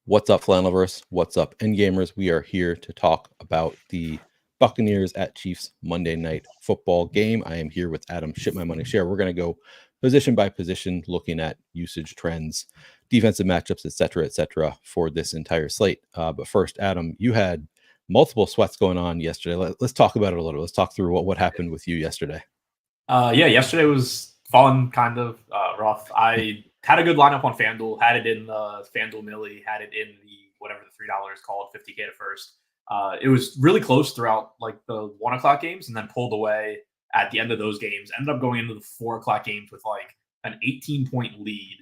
What's up, Flannelverse? What's up, Endgamers? We are here to talk about the Buccaneers at Chiefs Monday Night Football game. I am here with Adam ShipMyMoney Scherer. We're going to go position by position, looking at usage trends, defensive matchups, etc., for this entire slate. But first, Adam, you had multiple sweats going on yesterday. Let's talk about it a little. Let's talk through what happened with you yesterday. Yesterday was fun, kind of rough. I had a good lineup on FanDuel, had it in the FanDuel Millie, had it in the whatever the $3 called, 50K to first. It was really close throughout like the 1 o'clock games and then pulled away at the end of those games. Ended up going into the 4 o'clock games with like an 18-point lead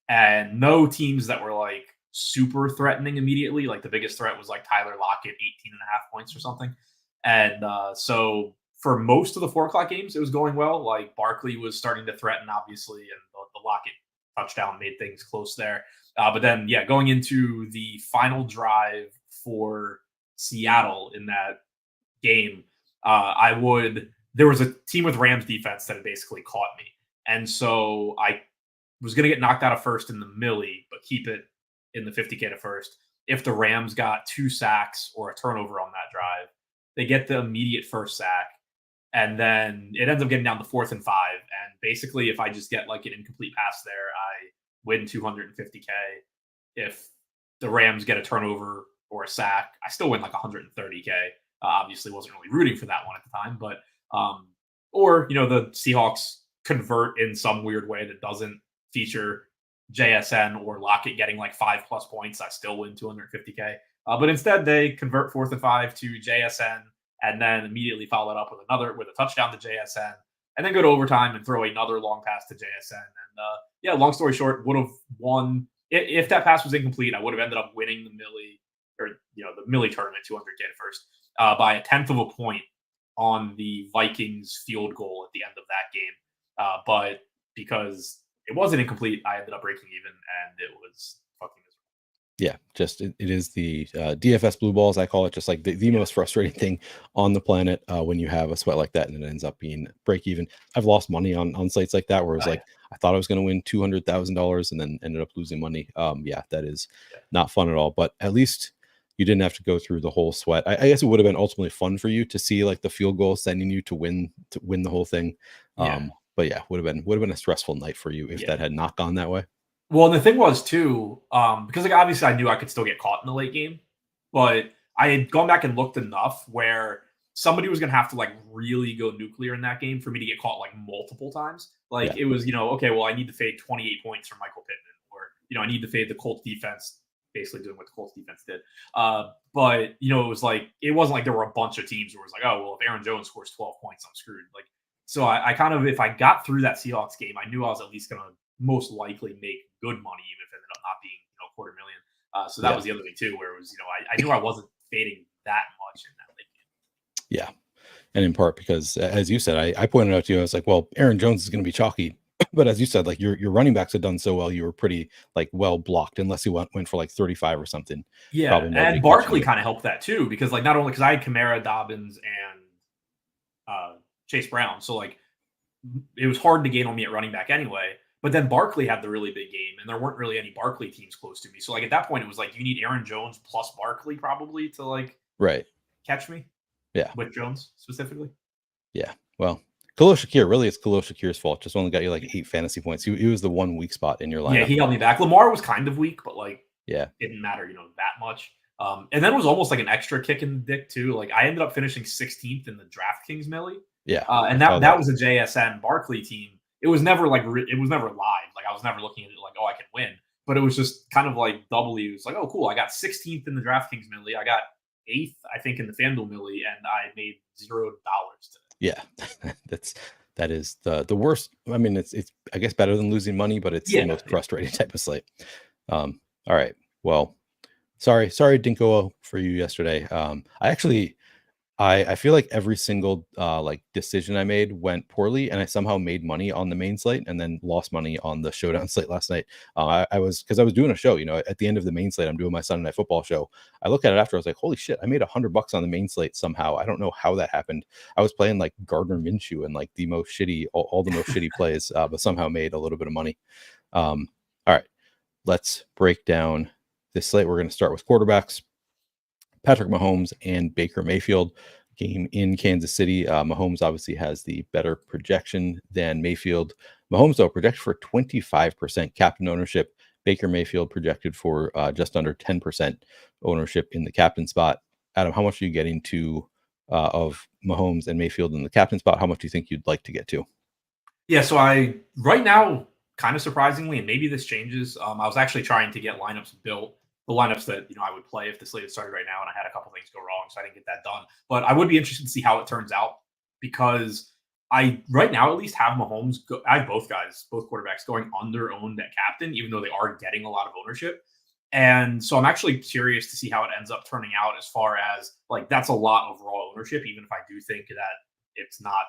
and no teams that were like super threatening immediately. Like the biggest threat was like Tyler Lockett, 18.5 points or something. And so for most of the 4 o'clock games, it was going well. Like Barkley was starting to threaten, obviously, and the Lockett touchdown made things close there. But then, going into the final drive for Seattle in that game, there was a team with Rams defense that had basically caught me. And so I was going to get knocked out of first in the Millie, but keep it in the 50K to first. If the Rams got 2 sacks or a turnover on that drive, they get the immediate first sack. And then it ends up getting down to 4th and 5. And basically, if I just get like an incomplete pass there, I win 250K. If the Rams get a turnover or a sack, I still win like 130K. Obviously, wasn't really rooting for that one at the time. But, the Seahawks convert in some weird way that doesn't feature JSN or Lockett getting like 5+ points. I still win 250K. But instead, they convert 4th and 5 to JSN. And then immediately follow it up with a touchdown to JSN, and then go to overtime and throw another long pass to JSN. And long story short, would have won if that pass was incomplete. I would have ended up winning the Millie the Millie tournament 200K at first by 1/10 of a point on the Vikings field goal at the end of that game. But because it wasn't incomplete, I ended up breaking even, and it was fucking miserable. Yeah, just it is the DFS blue balls. I call it just like the most frustrating thing on the planet when you have a sweat like that and it ends up being break even. I've lost money on slates like that where it was I thought I was going to win $200,000 and then ended up losing money. That is not fun at all. But at least you didn't have to go through the whole sweat. I guess it would have been ultimately fun for you to see like the field goal sending you to win the whole thing. But would have been a stressful night for you if that had not gone that way. Well, and the thing was too, because like obviously I knew I could still get caught in the late game, but I had gone back and looked enough where somebody was going to have to like really go nuclear in that game for me to get caught like multiple times. Like it was, okay, well, I need to fade 28 points from Michael Pittman, or I need to fade the Colts defense, basically doing what the Colts defense did. But it was like it wasn't like there were a bunch of teams where it was like, oh well, if Aaron Jones scores 12 points, I'm screwed. Like so, I kind of if I got through that Seahawks game, I knew I was at least going to most likely make good money, even if it ended up not being $250,000. So that was the other thing too, where it was I knew I wasn't fading that much in that late game. Yeah, and in part because as you said, I pointed out to you, I was like, well, Aaron Jones is going to be chalky, but as you said, like your running backs had done so well, you were pretty like well blocked, unless you went for like 35 or something. Yeah, and Barkley kind of helped that too, because like not only because I had Kamara, Dobbins, and Chase Brown, so like it was hard to gain on me at running back anyway. But then Barkley had the really big game, and there weren't really any Barkley teams close to me. So like at that point, it was like you need Aaron Jones plus Barkley probably to like catch me. Yeah, with Jones specifically. Yeah, well, Khalil Shakir, really, it's Khalil Shakir's fault. Just only got you like 8 fantasy points. He was the one weak spot in your lineup. Yeah, he held me back. Lamar was kind of weak, but like didn't matter, that much. And then it was almost like an extra kick in the dick too. Like I ended up finishing 16th in the DraftKings Millie. Yeah, and that was a JSN Barkley team. It was never like it was never live. Like I was never looking at it like, oh, I can win. But it was just kind of like W. It's like, oh, cool. I got 16th in the DraftKings Millie. I got 8th, I think, in the FanDuel Millie, and I made $0 today. Yeah, that is the worst. I mean, it's I guess better than losing money, but it's the most frustrating type of slate. All right. Well, sorry, didn't go for you yesterday. I feel like every single like decision I made went poorly, and I somehow made money on the main slate and then lost money on the Showdown slate last night. I was doing a show, at the end of the main slate, I'm doing my Sunday Night Football show. I look at it after, I was like, holy shit, I made $100 on the main slate somehow. I don't know how that happened. I was playing like Gardner Minshew and like the most shitty, all the most shitty plays, but somehow made a little bit of money. All right, let's break down this slate. We're going to start with quarterbacks. Patrick Mahomes and Baker Mayfield. Game in Kansas City. Mahomes obviously has the better projection than Mayfield. Mahomes, though, projected for 25% captain ownership. Baker Mayfield projected for just under 10% ownership in the captain spot. Adam, how much are you getting to of Mahomes and Mayfield in the captain spot? How much do you think you'd like to get to? Yeah, so I right now, kind of surprisingly, and maybe this changes. I was actually trying to get lineups built, the lineups that I would play if the slate had started right now, and I had a couple things go wrong, so I didn't get that done. But I would be interested to see how it turns out because I right now at least have Mahomes. I have both quarterbacks going under owned at captain, even though they are getting a lot of ownership. And so I'm actually curious to see how it ends up turning out as far as like that's a lot of raw ownership, even if I do think that it's not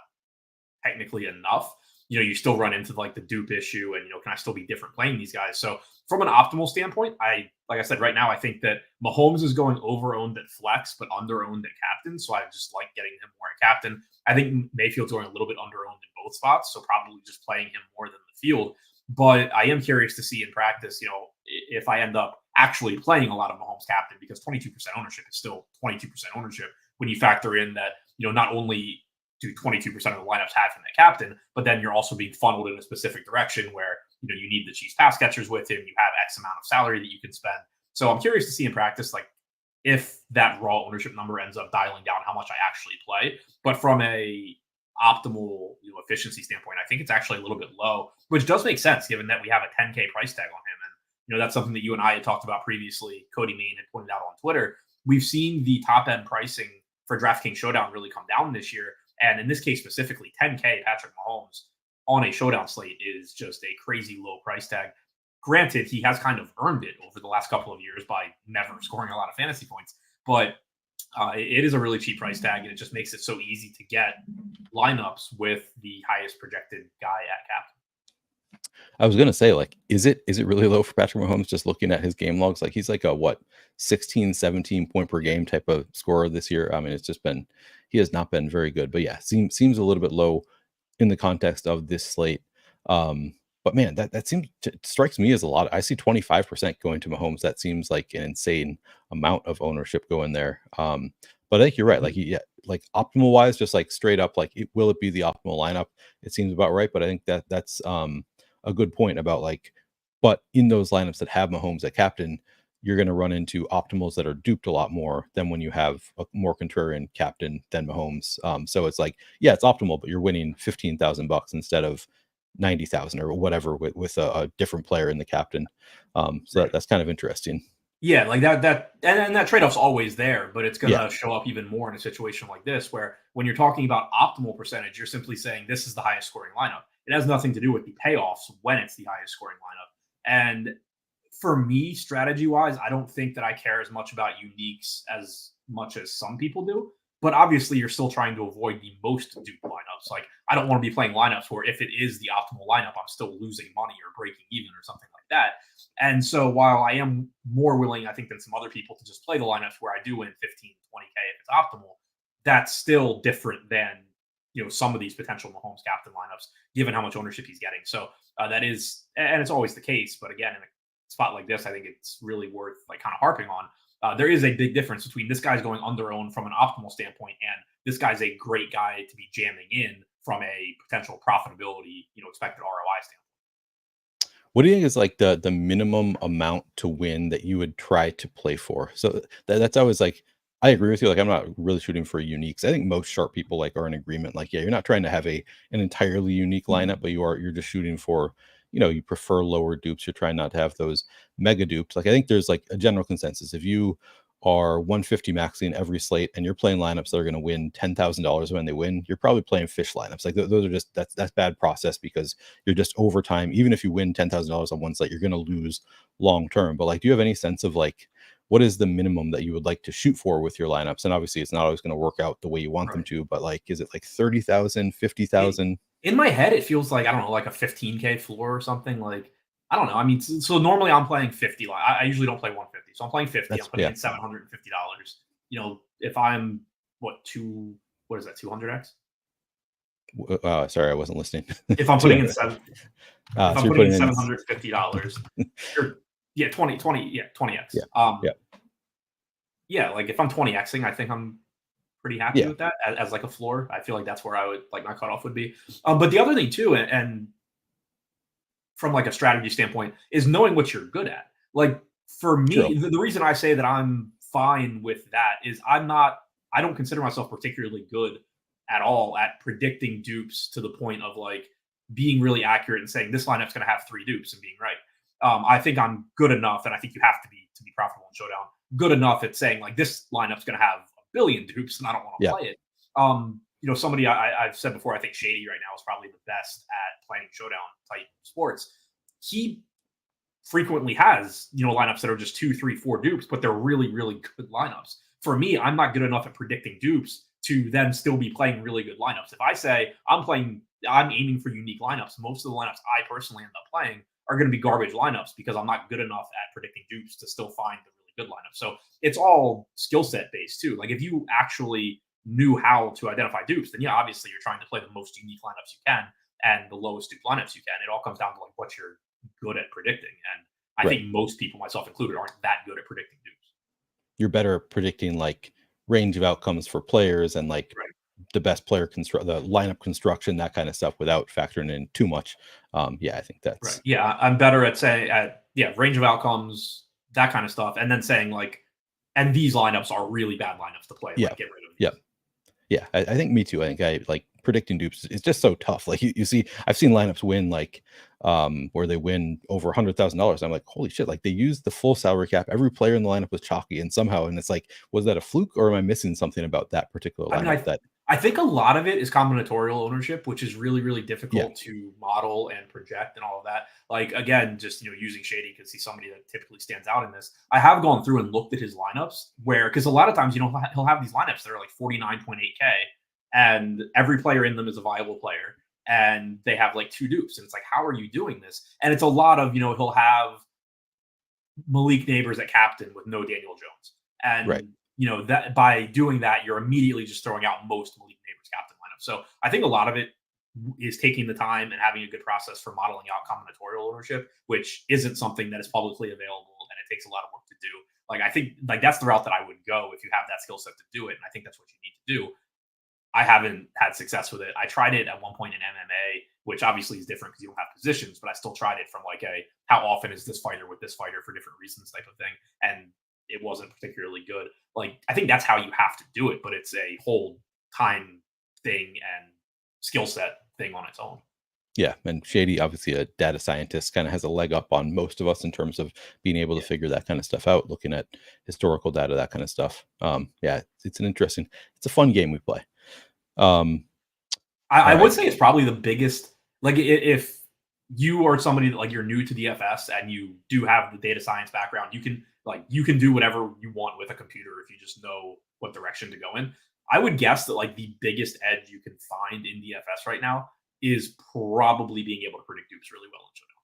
technically enough. You still run into like the dupe issue and, can I still be different playing these guys? So from an optimal standpoint, like I said, right now, I think that Mahomes is going over owned at flex, but under owned at captain. So I just like getting him more at captain. I think Mayfield's going a little bit under owned in both spots. So probably just playing him more than the field. But I am curious to see in practice, if I end up actually playing a lot of Mahomes captain, because 22% ownership is still 22% ownership when you factor in that, not only do 22% of the lineups have him at captain, but then you're also being funneled in a specific direction where, you need the Chiefs pass catchers with him. You have X amount of salary that you can spend. So I'm curious to see in practice, like if that raw ownership number ends up dialing down how much I actually play. But from a optimal efficiency standpoint, I think it's actually a little bit low, which does make sense given that we have a 10K price tag on him. And, that's something that you and I had talked about previously. Cody Main had pointed out on Twitter. We've seen the top end pricing for DraftKings Showdown really come down this year. And in this case specifically, 10K Patrick Mahomes on a showdown slate is just a crazy low price tag. Granted, he has kind of earned it over the last couple of years by never scoring a lot of fantasy points, but it is a really cheap price tag, and it just makes it so easy to get lineups with the highest projected guy at captain. I was gonna say, like, is it really low for Patrick Mahomes? Just looking at his game logs, like he's like a 16, 17 point per game type of scorer this year. I mean, it's just been he has not been very good. But yeah, seems a little bit low in the context of this slate. But man, that strikes me as a lot. I see 25% going to Mahomes. That seems like an insane amount of ownership going there. But I think you're right. Like, yeah, like optimal wise, just like straight up, like will it be the optimal lineup? It seems about right. But I think that's a good point about like, but in those lineups that have Mahomes at captain, you're going to run into optimals that are duped a lot more than when you have a more contrarian captain than Mahomes. So it's like, yeah, it's optimal, but you're winning $15,000 instead of 90,000 or whatever with a different player in the captain. So Right. that's kind of interesting. Yeah, like that and that trade-off's always there, but it's Yeah. gonna show up even more in a situation like this, where when you're talking about optimal percentage, you're simply saying this is the highest scoring lineup. It has nothing to do with the payoffs when it's the highest scoring lineup. And for me, strategy-wise, I don't think that I care as much about uniques as much as some people do. But obviously, you're still trying to avoid the most duped lineups. Like, I don't want to be playing lineups where if it is the optimal lineup, I'm still losing money or breaking even or something like that. And so while I am more willing, I think, than some other people to just play the lineups where I do win 15, 20K if it's optimal, that's still different than, some of these potential Mahomes captain lineups, given how much ownership he's getting. So that is, and it's always the case, but again, in a spot like this, I think it's really worth like kind of harping on. There is a big difference between this guy's going under owned from an optimal standpoint and this guy's a great guy to be jamming in from a potential profitability, expected ROI standpoint. What do you think is like the minimum amount to win that you would try to play for? So that's always like, I agree with you. Like, I'm not really shooting for uniques. I think most sharp people like are in agreement. Like, yeah, you're not trying to have an entirely unique lineup, but you're just shooting for, you prefer lower dupes. You're trying not to have those mega dupes. Like, I think there's like a general consensus. If you are 150 maxing every slate and you're playing lineups that are going to win $10,000 when they win, you're probably playing fish lineups. Like those are just, that's bad process because you're just over time. Even if you win $10,000 on one slate, you're going to lose long term. But like, do you have any sense of like, what is the minimum that you would like to shoot for with your lineups? And obviously it's not always going to work out the way you want them to, but like, is it like 30,000, 50,000? In my head, it feels like, I don't know, like a 15K floor or something. Like, I don't know. I mean, so normally I'm playing 50. Like, I usually don't play 150. So I'm playing 50. I'm putting in $750. If I'm what is that, 200x? Sorry, I wasn't listening. If I'm putting in so you're putting in $750, sure. Yeah, 20, yeah, 20x. Yeah. Yeah, like if I'm 20xing, I think I'm pretty happy with that as like a floor. I feel like that's where I would like my cutoff would be. But the other thing too, and from like a strategy standpoint, is knowing what you're good at. Like for me, the reason I say that I'm fine with that is I don't consider myself particularly good at all at predicting dupes to the point of like being really accurate and saying this lineup's going to have 3 dupes and being right. I think I'm good enough, and I think you have to be profitable in Showdown. Good enough at saying like this lineup's going to have a billion dupes, and I don't want to play it. Somebody I've said before, I think Shady right now is probably the best at playing Showdown type sports. He frequently has lineups that are just 2, 3, 4 dupes, but they're really, really good lineups. For me, I'm not good enough at predicting dupes to then still be playing really good lineups. If I say I'm aiming for unique lineups, most of the lineups I personally end up playing are going to be garbage lineups because I'm not good enough at predicting dupes to still find the really good lineup. So it's all skill set based too. Like if you actually knew how to identify dupes, then obviously you're trying to play the most unique lineups you can and the lowest dupe lineups you can. It all comes down to like what you're good at predicting. And I think most people, myself included, aren't that good at predicting dupes. You're better at predicting like range of outcomes for players and like the best player the lineup construction, that kind of stuff without factoring in too much. I think that's right. Yeah, I'm better at saying range of outcomes, that kind of stuff, and then saying like, and these lineups are really bad lineups to play. Like, get rid of these. Yeah, I think me too. I think I like predicting dupes. It's just so tough. Like you see, I've seen lineups win like where they win over $100,000. I'm like, holy shit! Like they used the full salary cap. Every player in the lineup was chalky, and it's like, was that a fluke or am I missing something about that particular lineup? I think a lot of it is combinatorial ownership, which is really, really difficult to model and project and all of that. Like, again, just, using Shady because he's somebody that typically stands out in this. I have gone through and looked at his lineups because a lot of times, he'll have these lineups that are like 49.8K and every player in them is a viable player and they have like 2 dupes. And it's like, how are you doing this? And it's a lot of, he'll have Malik Neighbors at captain with no Daniel Jones. And that by doing that, you're immediately just throwing out most Malik Neighbors captain lineup. So I think a lot of it is taking the time and having a good process for modeling out combinatorial ownership, which isn't something that is publicly available and it takes a lot of work to do. Like I think like that's the route that I would go if you have that skill set to do it. And I think that's what you need to do. I haven't had success with it. I tried it at one point in MMA, which obviously is different because you don't have positions, but I still tried it from like how often is this fighter with this fighter for different reasons type of thing. And it wasn't particularly good. Like, I think that's how you have to do it, but it's a whole time thing and skill set thing on its own. Yeah. And Shady, obviously a data scientist, kind of has a leg up on most of us in terms of being able to figure that kind of stuff out, looking at historical data, that kind of stuff. It's a fun game we play. I would say it's probably the biggest, like if you are somebody that like you're new to DFS and you do have the data science background, you can do whatever you want with a computer if you just know what direction to go in. I would guess that like the biggest edge you can find in DFS right now is probably being able to predict dupes really well in Showdown.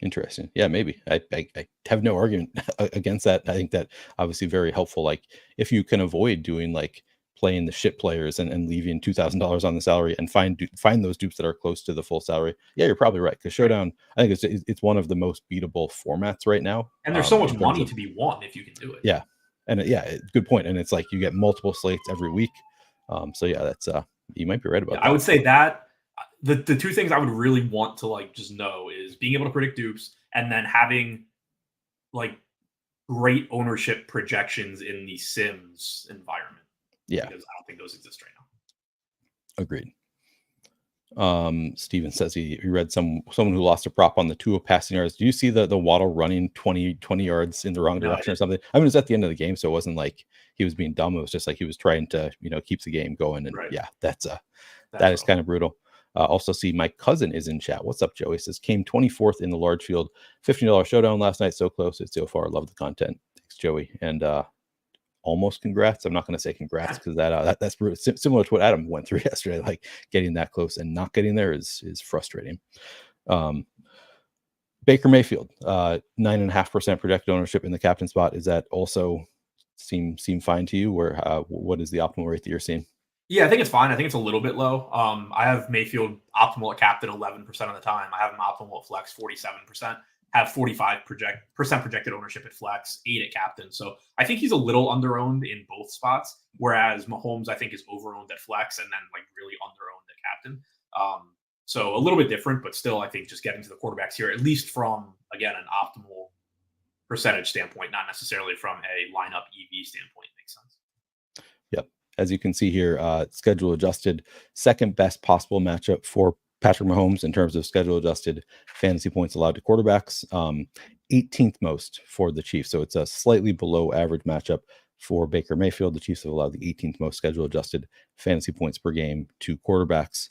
Interesting. Yeah, maybe. I have no argument against that. I think that obviously very helpful. Like if you can avoid doing like playing the shit players and leaving $2,000 on the salary and find those dupes that are close to the full salary. Yeah, you're probably right. Because Showdown, I think it's one of the most beatable formats right now. And there's so much money to be won if you can do it. Yeah. And good point. And it's like you get multiple slates every week. So yeah, that's you might be right about that. I would say that the 2 things I would really want to like just know is being able to predict dupes and then having like great ownership projections in the Sims environment. Yeah. Because I don't think those exist right now. Agreed. Steven says he read someone who lost a prop on the 2 passing yards. Do you see the Waddle running 20 yards in the wrong direction or something? I mean, it was at the end of the game, so it wasn't like he was being dumb. It was just like he was trying to, keep the game going. And that is kind of brutal. Also see my cousin is in chat. What's up, Joey? Says came 24th in the large field, $15 showdown last night. So close. It's so far. Love the content. Thanks, Joey. And almost congrats. I'm not going to say congrats because that's similar to what Adam went through yesterday. Like getting that close and not getting there is frustrating. Baker Mayfield, 9.5% projected ownership in the captain spot. Is that also seem fine to you, or what is the optimal rate that you're seeing? Yeah, I think it's fine. I think it's a little bit low. I have Mayfield optimal at captain 11% of the time. I have him optimal at flex 47%. have 45% projected ownership at flex, 8 at captain. So I think he's a little underowned in both spots, whereas Mahomes I think is overowned at flex and then like really underowned at captain. So a little bit different, but still I think just getting to the quarterbacks here, at least from again an optimal percentage standpoint, not necessarily from a lineup EV standpoint, makes sense. Yep. As you can see here, schedule adjusted, second best possible matchup for Patrick Mahomes in terms of schedule adjusted fantasy points allowed to quarterbacks, 18th most for the Chiefs. So it's a slightly below average matchup for Baker Mayfield. The Chiefs have allowed the 18th most schedule adjusted fantasy points per game to quarterbacks,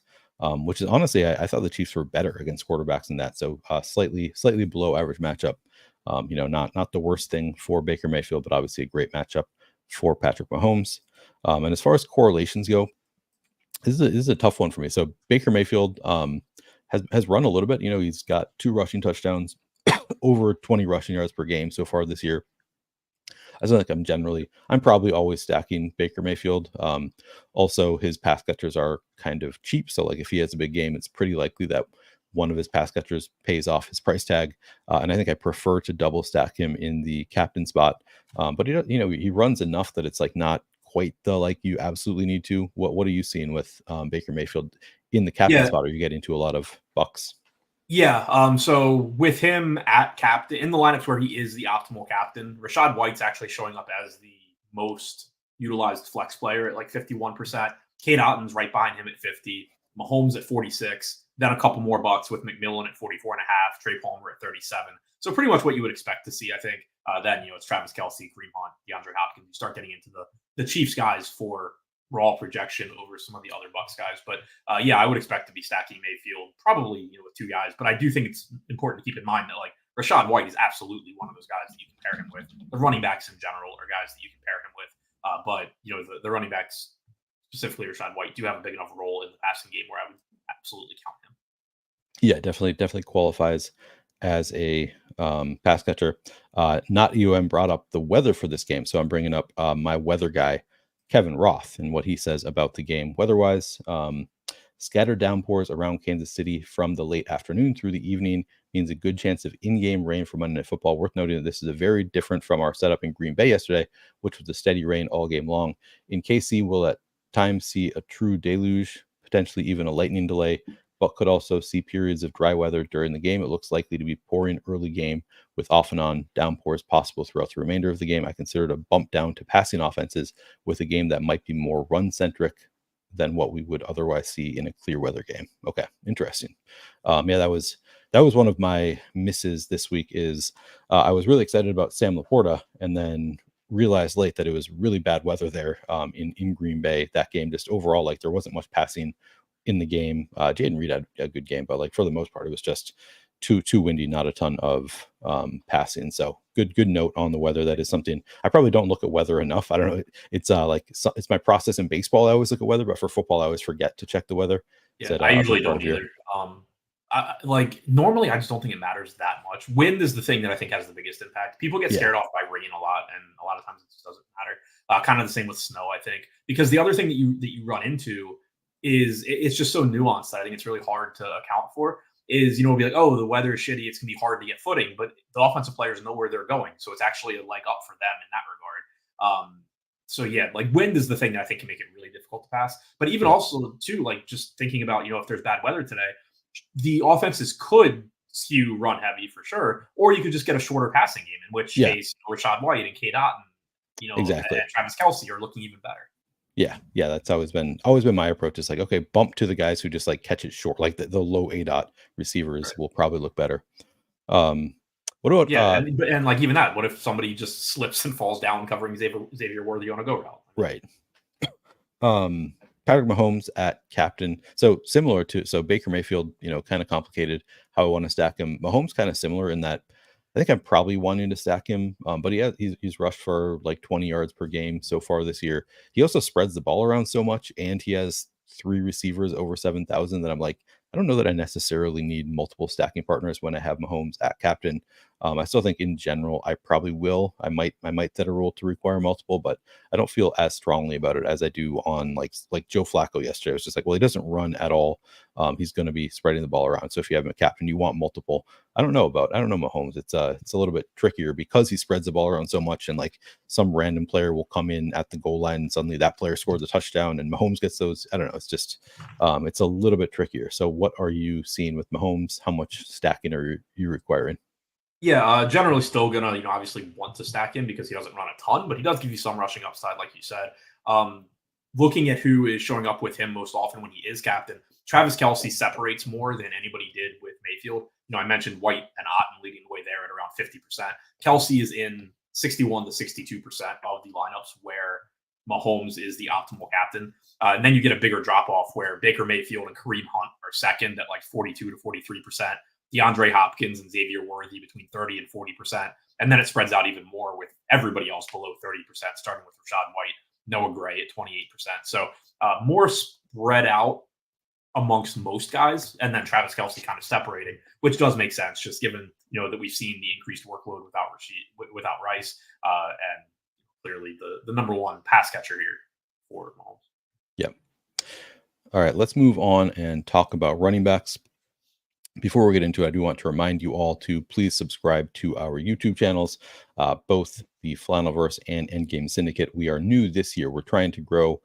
which is honestly, I thought the Chiefs were better against quarterbacks than that. So slightly below average matchup. Not the worst thing for Baker Mayfield, but obviously a great matchup for Patrick Mahomes. And as far as correlations go, this is a tough one for me. So Baker Mayfield has run a little bit. He's got 2 rushing touchdowns, over 20 rushing yards per game so far this year. I feel like I'm probably always stacking Baker Mayfield. Also, his pass catchers are kind of cheap. So like if he has a big game, it's pretty likely that one of his pass catchers pays off his price tag. And I think I prefer to double stack him in the captain spot. But he runs enough that it's like not quite the like you absolutely need to. What are you seeing with Baker Mayfield in the captain spot? Are you getting to a lot of Bucs? Yeah. So with him at captain in the lineups where he is the optimal captain, Rachaad White's actually showing up as the most utilized flex player at like 51%. Cade Otton's right behind him at 50. Mahomes at 46. Then a couple more Bucs with McMillan at 44.5. Trey Palmer at 37. So pretty much what you would expect to see, I think. Then it's Travis Kelce, Kareem Hunt, DeAndre Hopkins. You start getting into the Chiefs guys for raw projection over some of the other Bucs guys. But I would expect to be stacking Mayfield probably with 2 guys. But I do think it's important to keep in mind that like Rachaad White is absolutely one of those guys that you can pair him with. The running backs in general are guys that you can pair him with. But the running backs, specifically Rachaad White, do have a big enough role in the passing game where I would absolutely count him. Yeah, definitely qualifies as a pass catcher. Not EOM brought up the weather for this game, so I'm bringing up my weather guy, Kevin Roth, and what he says about the game weather-wise. Scattered downpours around Kansas City from the late afternoon through the evening means a good chance of in-game rain for Monday Night Football. Worth noting that this is a very different from our setup in Green Bay yesterday, which was a steady rain all game long. In KC, we'll at times see a true deluge, potentially even a lightning delay, but could also see periods of dry weather during the game. It looks likely to be pouring early game with off and on downpours possible throughout the remainder of the game. I consider it a bump down to passing offenses with a game that might be more run-centric than what we would otherwise see in a clear weather game. Okay, interesting. That was one of my misses this week is I was really excited about Sam Laporta and then realized late that it was really bad weather there in Green Bay. That game just overall, like there wasn't much passing in the game. Jaden Reed had a good game, but like for the most part, it was just too windy, not a ton of passing. So good note on the weather. That is something I probably don't look at weather enough. I don't know. It's it's my process in baseball. I always look at weather, but for football, I always forget to check the weather. Yeah, I usually don't either. Normally I just don't think it matters that much. Wind is the thing that I think has the biggest impact. People get scared off by rain a lot, and a lot of times it just doesn't matter. Kind of the same with snow, I think, because the other thing that you run into is it's just so nuanced that I think it's really hard to account for. Is be like, oh, the weather is shitty, it's gonna be hard to get footing, but the offensive players know where they're going, so it's actually a leg up for them in that regard. So yeah, like wind is the thing that I think can make it really difficult to pass. But even also too, like just thinking about if there's bad weather today, the offenses could skew run heavy for sure, or you could just get a shorter passing game, in which case Rachaad White and Cade Otton, exactly, and Travis Kelce are looking even better. Yeah, that's always been my approach. It's like, okay, bump to the guys who just like catch it short, like the low ADOT receivers will probably look better. What about and like even that? What if somebody just slips and falls down covering Xavier Worthy on a go route? Right. Patrick Mahomes at captain. So similar to Baker Mayfield, kind of complicated how I want to stack him. Mahomes kind of similar in that I think I'm probably wanting to stack him, but he's rushed for like 20 yards per game so far this year. He also spreads the ball around so much, and he has 3 receivers over 7,000 that I'm like, I don't know that I necessarily need multiple stacking partners when I have Mahomes at captain. I still think in general I probably will. I might set a rule to require multiple, but I don't feel as strongly about it as I do on like Joe Flacco yesterday. I was just like, well, he doesn't run at all. He's going to be spreading the ball around. So if you have him a captain, you want multiple. I don't know Mahomes. It's a little bit trickier because he spreads the ball around so much, and like some random player will come in at the goal line and suddenly that player scores a touchdown and Mahomes gets those. I don't know. It's just it's a little bit trickier. So what are you seeing with Mahomes? How much stacking are you requiring? Yeah, generally still gonna, obviously want to stack him because he doesn't run a ton, but he does give you some rushing upside, like you said. Looking at who is showing up with him most often when he is captain, Travis Kelce separates more than anybody did with Bayfield. I mentioned White and Otten leading the way there at around 50%. Kelce is in 61 to 62% of the lineups where Mahomes is the optimal captain. And then you get a bigger drop off where Baker Mayfield and Kareem Hunt are second at like 42 to 43%. DeAndre Hopkins and Xavier Worthy between 30 and 40%. And then it spreads out even more with everybody else below 30%, starting with Rashad White, Noah Gray at 28%. So more spread out amongst most guys, and then Travis Kelce kind of separating, which does make sense, just given that we've seen the increased workload without Rice, and clearly the number one pass catcher here for Mahomes. Yep. All right, let's move on and talk about running backs. Before we get into it, I do want to remind you all to please subscribe to our YouTube channels, both the Flannelverse and Endgame Syndicate. We are new this year. We're trying to grow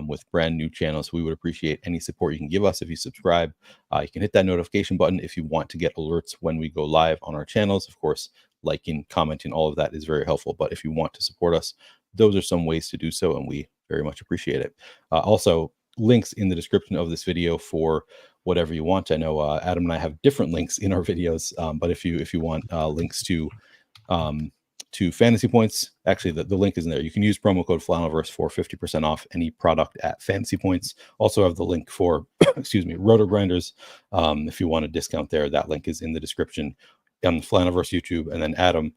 with brand new channels. We would appreciate any support you can give us if you subscribe. You can hit that notification button if you want to get alerts when we go live on our channels. Of course, liking, commenting, all of that is very helpful. But if you want to support us, those are some ways to do so, and we very much appreciate it. Also, links in the description of this video for whatever you want. I know Adam and I have different links in our videos, but if you want links to fantasy points, actually the link is in there. You can use promo code Flannelverse for 50% off any product at Fantasy Points. Also have the link for excuse me, Roto Grinders. If you want a discount there, that link is in the description on Flannelverse YouTube. And then Adam,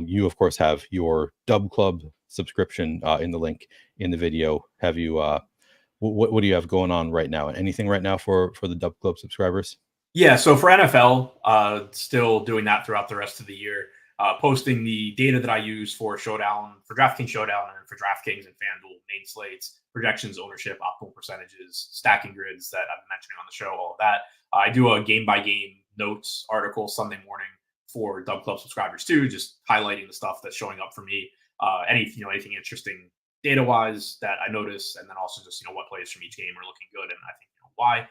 you of course have your Dub Club subscription in the link in the video. Have you what do you have going on right now? Anything right now for the Dub Club subscribers? Yeah, so for NFL, still doing that throughout the rest of the year. Posting the data that I use for Showdown, for DraftKings Showdown, and for DraftKings and FanDuel main slates, projections, ownership, optimal percentages, stacking grids that I've been mentioning on the show, all of that. I do a game-by-game notes article Sunday morning for Dub Club subscribers too, just highlighting the stuff that's showing up for me. Anything interesting data-wise that I notice, and then also just what plays from each game are looking good, and I think why.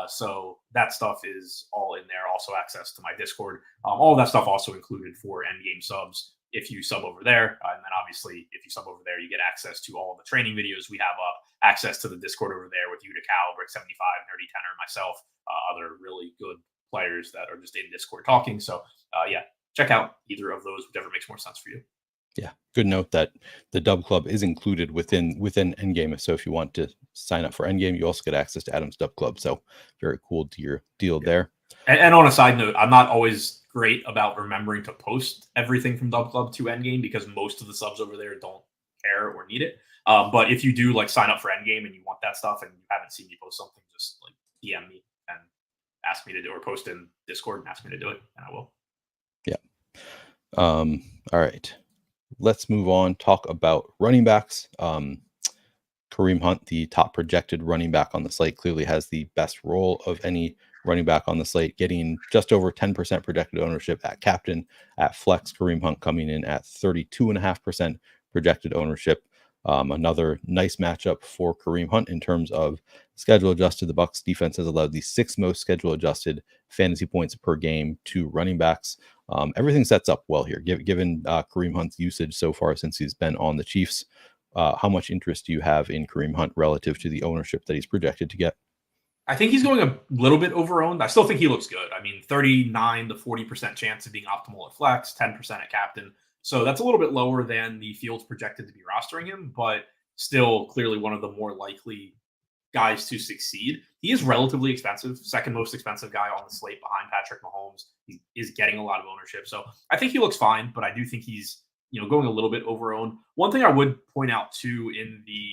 So that stuff is all in there. Also access to my Discord. All of that stuff also included for Endgame subs if you sub over there. And then obviously if you sub over there, you get access to all of the training videos we have up, access to the Discord over there with Utica, Brick75, Nerdy Tenor, myself, other really good players that are just in Discord talking. So check out either of those, whichever makes more sense for you. Yeah, good note that the Dub Club is included within Endgame. So if you want to sign up for Endgame, you also get access to Adam's Dub Club. So very cool deal there. And on a side note, I'm not always great about remembering to post everything from Dub Club to Endgame because most of the subs over there don't care or need it. But if you do sign up for Endgame and you want that stuff and you haven't seen me post something, just DM me and ask me to do, or post in Discord and ask me to do it, and I will. Yeah. All right. Let's move on, talk about running backs. Kareem Hunt, the top projected running back on the slate, clearly has the best role of any running back on the slate, getting just over 10% projected ownership at captain. At flex, Kareem Hunt coming in at 32.5% projected ownership. Another nice matchup for Kareem Hunt in terms of schedule adjusted. The Bucs defense has allowed the sixth most schedule adjusted fantasy points per game to running backs. Everything sets up well here, given Kareem Hunt's usage so far since he's been on the Chiefs. How much interest do you have in Kareem Hunt relative to the ownership that he's projected to get? I think he's going a little bit over-owned. I still think he looks good. I mean, 39 to 40% chance of being optimal at flex, 10% at captain. So that's a little bit lower than the field's projected to be rostering him, but still clearly one of the more likely guys to succeed. He is relatively expensive, second most expensive guy on the slate behind Patrick Mahomes. He is getting a lot of ownership. So I think he looks fine, but I do think he's going a little bit over-owned. One thing I would point out too in the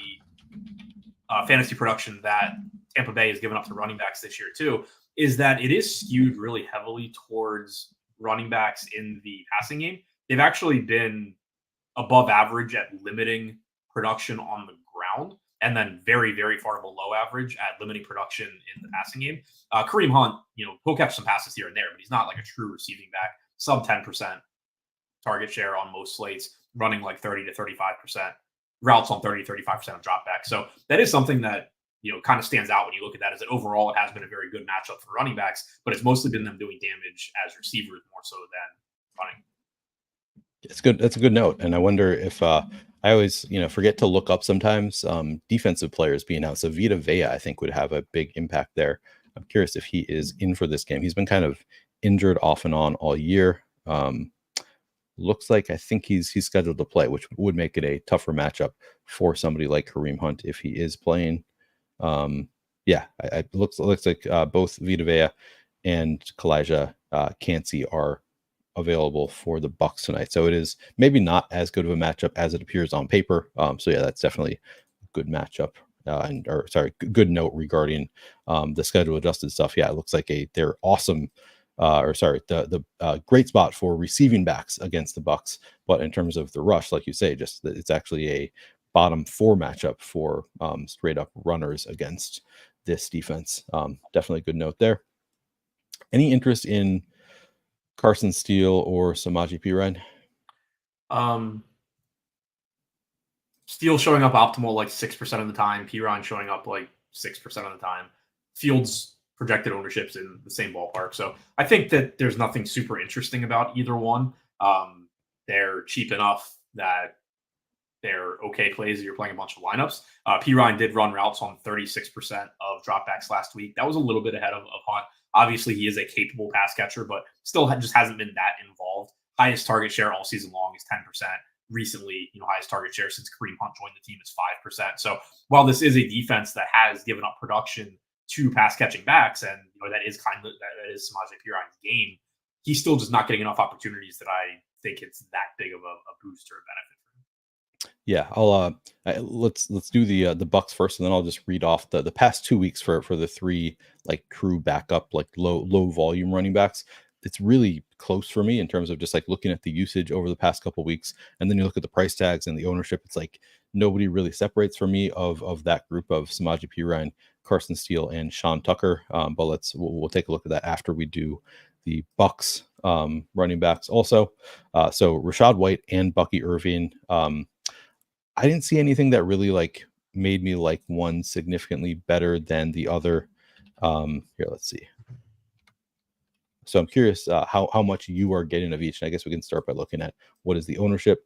fantasy production that Tampa Bay has given up to running backs this year too is that it is skewed really heavily towards running backs in the passing game, they've actually been above average at limiting production on the ground, and then very, very far below average at limiting production in the passing game. Kareem Hunt, he'll catch some passes here and there, but he's not like a true receiving back. Sub 10% target share on most slates, running like 30 to 35%, routes on 30 to 35% of dropback. So that is something that kind of stands out when you look at that, is that overall it has been a very good matchup for running backs, but it's mostly been them doing damage as receivers more so than running. It's good. That's a good note. And I wonder if I always, forget to look up sometimes defensive players being out. So Vita Vea, I think, would have a big impact there. I'm curious if he is in for this game. He's been kind of injured off and on all year. Looks like I think he's scheduled to play, which would make it a tougher matchup for somebody like Kareem Hunt if he is playing. It looks like both Vita Vea and Kalijah Cansey are available for the Bucs tonight. So it is maybe not as good of a matchup as it appears on paper. That's definitely a good matchup. Good note regarding the schedule adjusted stuff. Yeah, it looks like they're awesome. The great spot for receiving backs against the Bucs, but in terms of the rush, like you say, just it's actually a bottom 4 matchup for straight up runners against this defense. Definitely a good note there. Any interest in Carson Steele or Samaje Perine? Steele showing up optimal like 6% of the time. Perine showing up like 6% of the time. Fields projected ownerships in the same ballpark. So I think that there's nothing super interesting about either one. They're cheap enough that they're okay plays if you're playing a bunch of lineups. Perine did run routes on 36% of dropbacks last week. That was a little bit ahead of Hunt. Obviously, he is a capable pass catcher, but still just hasn't been that involved. Highest target share all season long is 10%. Recently, highest target share since Kareem Hunt joined the team is 5%. So while this is a defense that has given up production to pass catching backs, and that is Samaje Perine's game, he's still just not getting enough opportunities that I think it's that big of a boost or a benefit for him. Yeah, I'll let's do the Bucs first, and then I'll just read off the past 2 weeks for the 3 like true backup, like low volume running backs. It's really close for me in terms of just like looking at the usage over the past couple of weeks, and then you look at the price tags and the ownership. It's like nobody really separates for me of that group of Samaje Perine, Carson Steele, and Sean Tucker. But we'll take a look at that after we do the Bucs running backs also. So Rachaad White and Bucky Irving. I didn't see anything that really like made me like one significantly better than the other. Here, let's see. So I'm curious how much you are getting of each. And I guess we can start by looking at what is the ownership.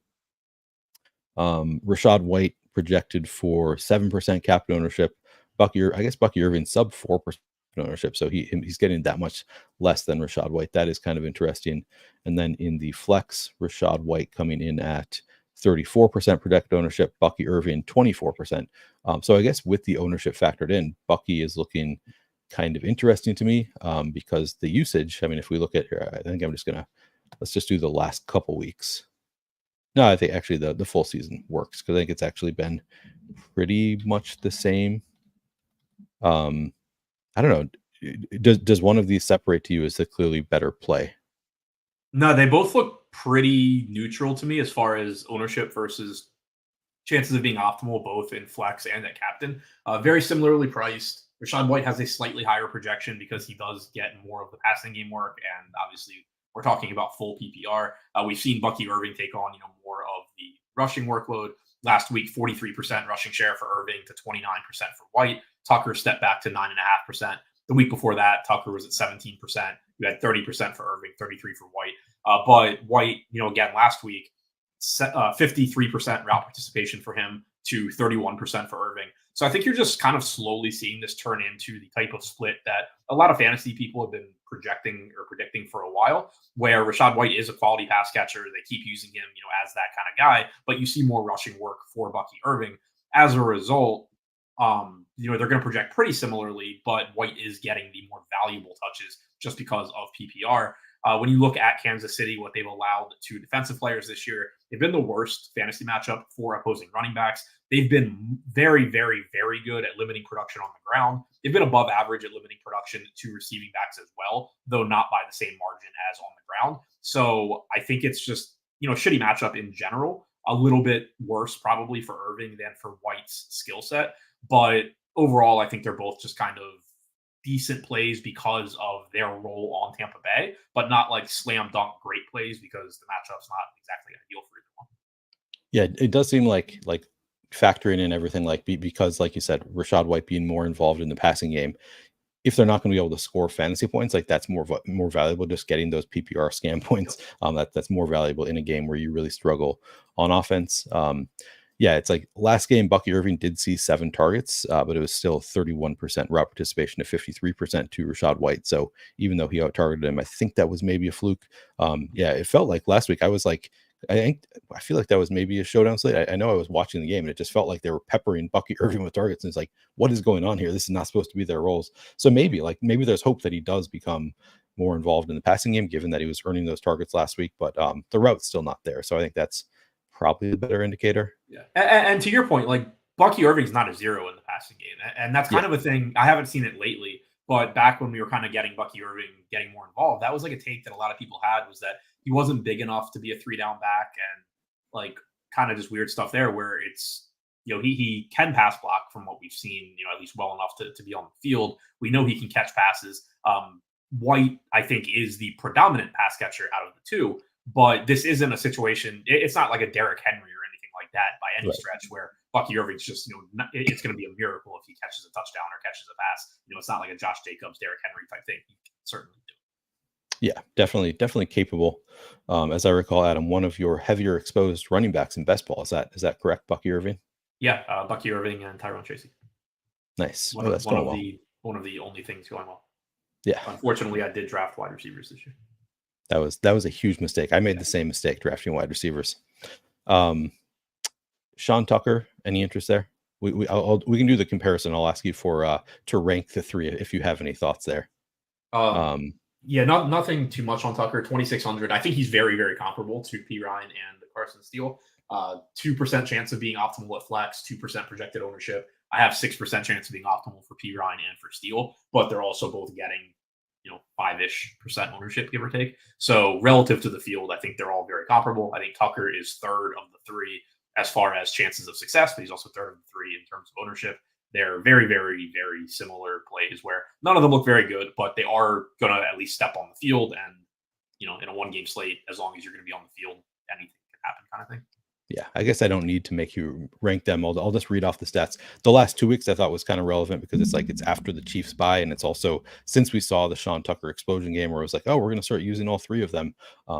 Rachaad White projected for 7% capped ownership. Bucky Irving sub 4% ownership. So he's getting that much less than Rachaad White. That is kind of interesting. And then in the flex, Rachaad White coming in at 34% projected ownership, Bucky Irving 24%. So I guess with the ownership factored in, Bucky is looking kind of interesting to me because the usage, I mean, if we look at here, I think let's just do the last couple weeks. No, I think actually the full season works because I think it's actually been pretty much the same. I don't know. Does one of these separate to you as a clearly better play? No, they both look pretty neutral to me as far as ownership versus chances of being optimal, both in flex and at captain. Very similarly priced. Rachaad White has a slightly higher projection because he does get more of the passing game work, and obviously we're talking about full PPR. We've seen Bucky Irving take on more of the rushing workload. Last week, 43% rushing share for Irving to 29% for White. Tucker stepped back to 9.5%. The week before that, Tucker was at 17%. You had 30% for Irving, 33% for White. But White, again, last week, 53% route participation for him to 31% for Irving. So I think you're just kind of slowly seeing this turn into the type of split that a lot of fantasy people have been projecting or predicting for a while, where Rachaad White is a quality pass catcher. They keep using him, as that kind of guy, but you see more rushing work for Bucky Irving. As a result, they're going to project pretty similarly, but White is getting the more valuable touches just because of PPR. When you look at Kansas City, what they've allowed to defensive players this year, they've been the worst fantasy matchup for opposing running backs. They've been very, very, very good at limiting production on the ground. They've been above average at limiting production to receiving backs as well, though not by the same margin as on the ground. So I think it's just, shitty matchup in general, a little bit worse probably for Irving than for White's skill set. But overall, I think they're both just kind of decent plays because of their role on Tampa Bay, but not like slam dunk great plays because the matchup's not exactly ideal for either one. Yeah, it does seem like factoring in everything, because like you said, Rashad White being more involved in the passing game, if they're not going to be able to score fantasy points, like that's more valuable. Just getting those PPR scam points, that's more valuable in a game where you really struggle on offense. Yeah, it's like last game, Bucky Irving did see 7 targets, but it was still 31% route participation to 53% to Rashad White. So even though he out targeted him, I think that was maybe a fluke. Yeah, it felt like last week I was like, I feel like that was maybe a showdown slate. I know I was watching the game and it just felt like they were peppering Bucky Irving with targets. And it's like, what is going on here? This is not supposed to be their roles. So maybe there's hope that he does become more involved in the passing game, given that he was earning those targets last week. But the route's still not there. So I think that's probably the better indicator. Yeah. And to your point, like Bucky Irving's not a zero in the passing game. And that's kind of a thing. I haven't seen it lately, but back when we were kind of getting Bucky Irving getting more involved, that was like a take that a lot of people had, was that he wasn't big enough to be a 3-down back, and like kind of just weird stuff there where it's, he can pass block from what we've seen, at least well enough to be on the field. We know he can catch passes. White, I think, is the predominant pass catcher out of the two. But this isn't a situation. It's not like a Derrick Henry or anything like that by any stretch, where Bucky Irving's just, it's going to be a miracle if he catches a touchdown or catches a pass. It's not like a Josh Jacobs, Derrick Henry type thing. He can certainly do it. Yeah, definitely capable. As I recall, Adam, one of your heavier exposed running backs in best ball. Is that correct, Bucky Irving? Yeah, Bucky Irving and Tyrone Tracy. Nice. One of the only things going well. Yeah. Unfortunately, I did draft wide receivers this year. That was a huge mistake. I made the same mistake drafting wide receivers. Sean Tucker, any interest there? We can do the comparison. I'll ask you to rank the 3 if you have any thoughts there. Yeah, nothing too much on Tucker. 2,600. I think he's very, very comparable to P. Ryan and Carson Steele. 2% chance of being optimal at flex, 2% projected ownership. I have 6% chance of being optimal for P. Ryan and for Steele, but they're also both getting 5-ish% ownership, give or take. So relative to the field, I think they're all very comparable. I think Tucker is third of the 3 as far as chances of success, but he's also third of the 3 in terms of ownership. They're very, very, very similar plays where none of them look very good, but they are going to at least step on the field. And, in a 1-game slate, as long as you're going to be on the field, anything can happen kind of thing. Yeah, I guess I don't need to make you rank them. I'll just read off the stats. The last 2 weeks I thought was kind of relevant because it's after the Chiefs bye, and it's also since we saw the Sean Tucker explosion game where it was like, oh, we're going to start using all 3 of them.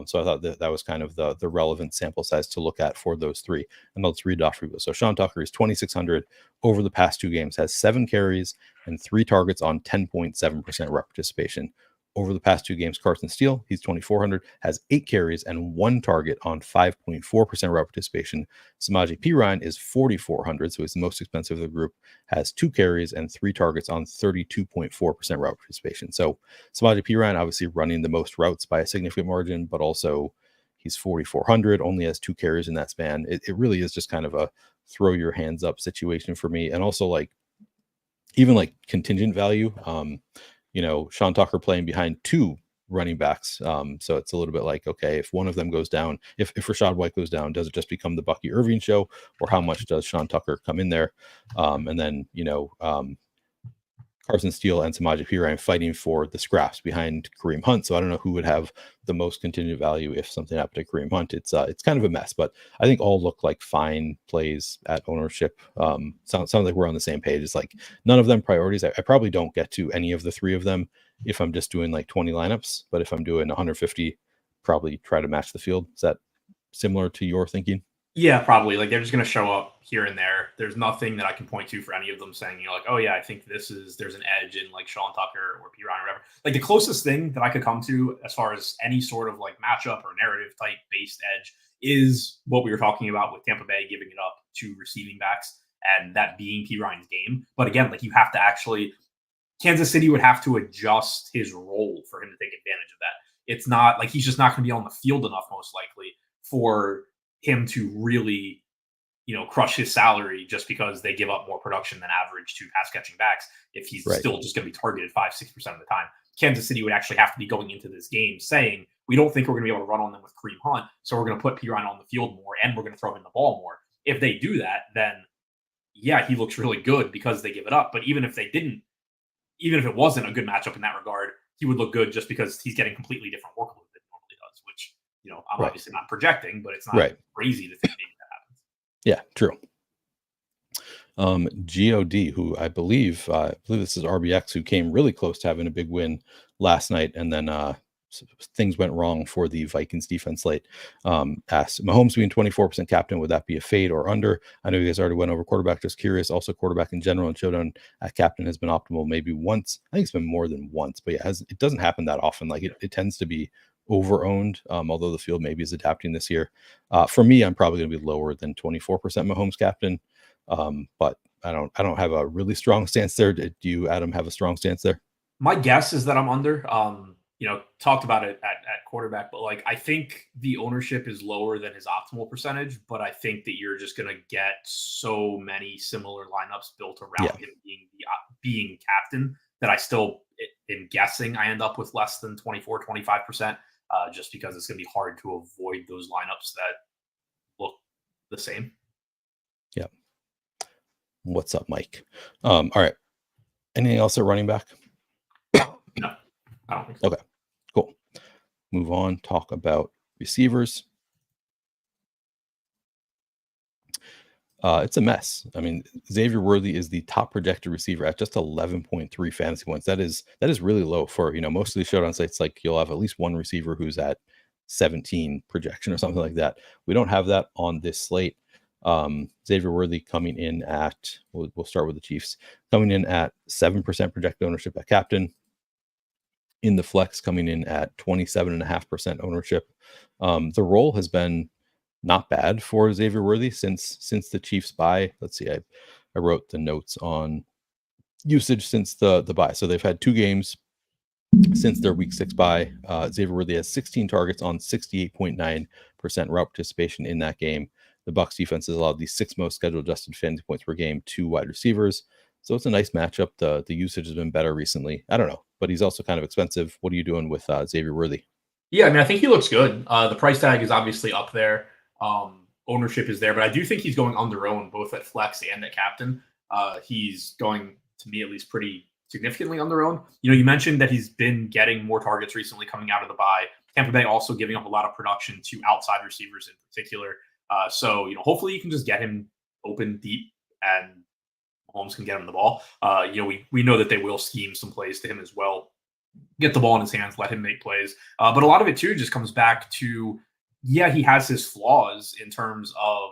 So I thought that was kind of the relevant sample size to look at for those 3. And let's read it off for you. So Sean Tucker is 2,600 over the past 2 games, has 7 carries and 3 targets on 10.7% rep participation. Over the past 2 games, Carson Steele, he's 2,400, has 8 carries and 1 target on 5.4% route participation. Samaje Perine is 4,400, so he's the most expensive of the group, has 2 carries and 3 targets on 32.4% route participation. So Samaje Perine obviously running the most routes by a significant margin, but also he's 4,400, only has 2 carries in that span. It really is just kind of a throw your hands up situation for me. And also even contingent value. Sean Tucker playing behind 2 running backs. So it's a little bit like, okay, if one of them goes down, if Rashad White goes down, does it just become the Bucky Irving show, or how much does Sean Tucker come in there? And then, Carson Steele and Samaje Perine fighting for the scraps behind Kareem Hunt. So I don't know who would have the most contingent value if something happened to Kareem Hunt. It's kind of a mess, but I think all look like fine plays at ownership. Sounds like we're on the same page. It's like none of them priorities. I probably don't get to any of the 3 of them if I'm just doing 20 lineups, but if I'm doing 150, probably try to match the field. Is that similar to your thinking? Yeah, probably. They're just going to show up here and there. There's nothing that I can point to for any of them saying, oh yeah, I think there's an edge in Sean Tucker or P. Ryan or whatever. The closest thing that I could come to as far as any sort of matchup or narrative type based edge is what we were talking about with Tampa Bay giving it up to receiving backs and that being P. Ryan's game. But again, you have to actually, Kansas City would have to adjust his role for him to take advantage of that. it's not like he's just not going to be on the field enough, most likely, for him to really, crush his salary just because they give up more production than average to pass catching backs if he's still just going to be targeted 5-6% of the time. Kansas City would actually have to be going into this game saying, we don't think we're going to be able to run on them with Kareem Hunt, so we're going to put Pirine on the field more and we're going to throw him the ball more. If they do that, then yeah, he looks really good because they give it up. But even if they didn't, even if it wasn't a good matchup in that regard, he would look good just because he's getting completely different workload than he normally does, which, I'm obviously not projecting, but it's not crazy to think maybe that happens. Yeah, true. God, who I believe this is RBX, who came really close to having a big win last night, and then things went wrong for the Vikings defense late. Asked Mahomes being 24% captain, would that be a fade or under? I know you guys already went over quarterback. Just curious. Also, quarterback in general and Showdown at captain has been optimal maybe once. I think it's been more than once, but yeah, it doesn't happen that often. Like it tends to be over owned, although the field maybe is adapting this year. For me, I'm probably going to be lower than 24% Mahomes captain. But I don't have a really strong stance there. Do you, Adam, have a strong stance there? My guess is that I'm under. Talked about it at quarterback, but like I think the ownership is lower than his optimal percentage, but I think that you're just going to get so many similar lineups built around him being captain that I still am guessing I end up with less than 24-25%, just because it's going to be hard to avoid those lineups that look the same. Yeah. What's up, Mike? All right. Anything else at running back? No, I don't think so. Okay, cool. Move on. Talk about receivers. It's a mess. I mean, Xavier Worthy is the top projected receiver at just 11.3 fantasy points. That is really low for, most of the Showdown sites. Like you'll have at least one receiver who's at 17 projection or something like that. We don't have that on this slate. Xavier Worthy coming in at, we'll start with the Chiefs, coming in at 7% projected ownership at captain. In the flex, coming in at 27.5% ownership. The role has been not bad for Xavier Worthy since the Chiefs bye. Let's see, I wrote the notes on usage since the bye. So they've had 2 games since their week 6 bye. Xavier Worthy has 16 targets on 68.9% route participation in that game. The Bucs defense has allowed the 6th most scheduled adjusted fantasy points per game to wide receivers. So it's a nice matchup. The usage has been better recently. I don't know, but he's also kind of expensive. What are you doing with Xavier Worthy? Yeah, I mean, I think he looks good. The price tag is obviously up there. Ownership is there, but I do think he's going under owned both at flex and at captain. He's going, to me at least, pretty significantly under owned. You mentioned that he's been getting more targets recently coming out of the bye. Tampa Bay also giving up a lot of production to outside receivers in particular. So hopefully you can just get him open deep and Mahomes can get him the ball. We know that they will scheme some plays to him as well. Get the ball in his hands, let him make plays. But a lot of it too just comes back to, he has his flaws in terms of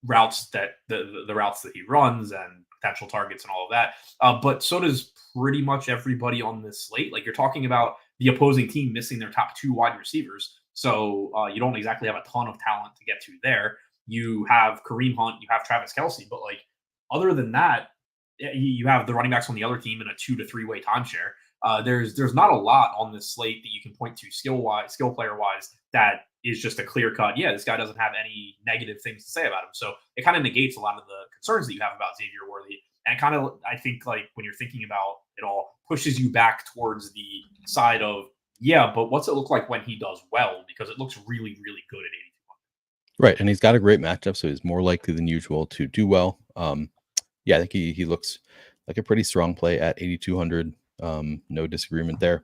routes that the routes that he runs and potential targets and all of that. But so does pretty much everybody on this slate. Like you're talking about the opposing team missing their top 2 wide receivers. So you don't exactly have a ton of talent to get to there. You have Kareem Hunt, you have Travis Kelce, but like other than that, you have the running backs on the other team in a 2 to 3-way timeshare. There's not a lot on this slate that you can point to skill player wise that is just a clear cut. Yeah, this guy doesn't have any negative things to say about him. So it kind of negates a lot of the concerns that you have about Xavier Worthy. And kind of, I think, like when you're thinking about it all, pushes you back towards the side of, yeah, but what's it look like when he does well? Because it looks really, really good at 82. Right, and he's got a great matchup, so he's more likely than usual to do well. Yeah, I think he looks like a pretty strong play at 8,200. No disagreement there.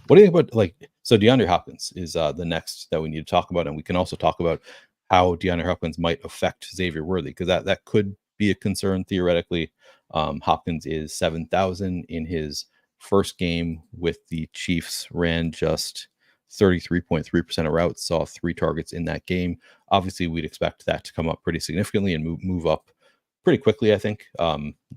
What do you think about so DeAndre Hopkins is the next that we need to talk about, and we can also talk about how DeAndre Hopkins might affect Xavier Worthy, because that could be a concern theoretically. Hopkins is 7,000 in his first game with the Chiefs, ran just 33.3% of routes, saw 3 targets in that game. Obviously, we'd expect that to come up pretty significantly and move up pretty quickly, I think,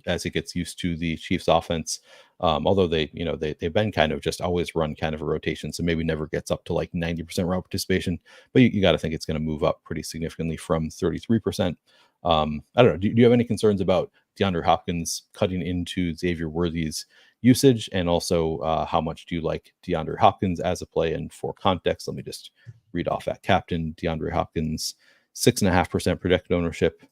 as it gets used to the Chiefs offense. Although they've been kind of just always run kind of a rotation, so maybe never gets up to like 90% route participation, but you got to think it's going to move up pretty significantly from 33%. I don't know. Do you have any concerns about DeAndre Hopkins cutting into Xavier Worthy's usage, and also how much do you like DeAndre Hopkins as a play? And for context, let me just read off at captain. DeAndre Hopkins, 6.5% projected ownership.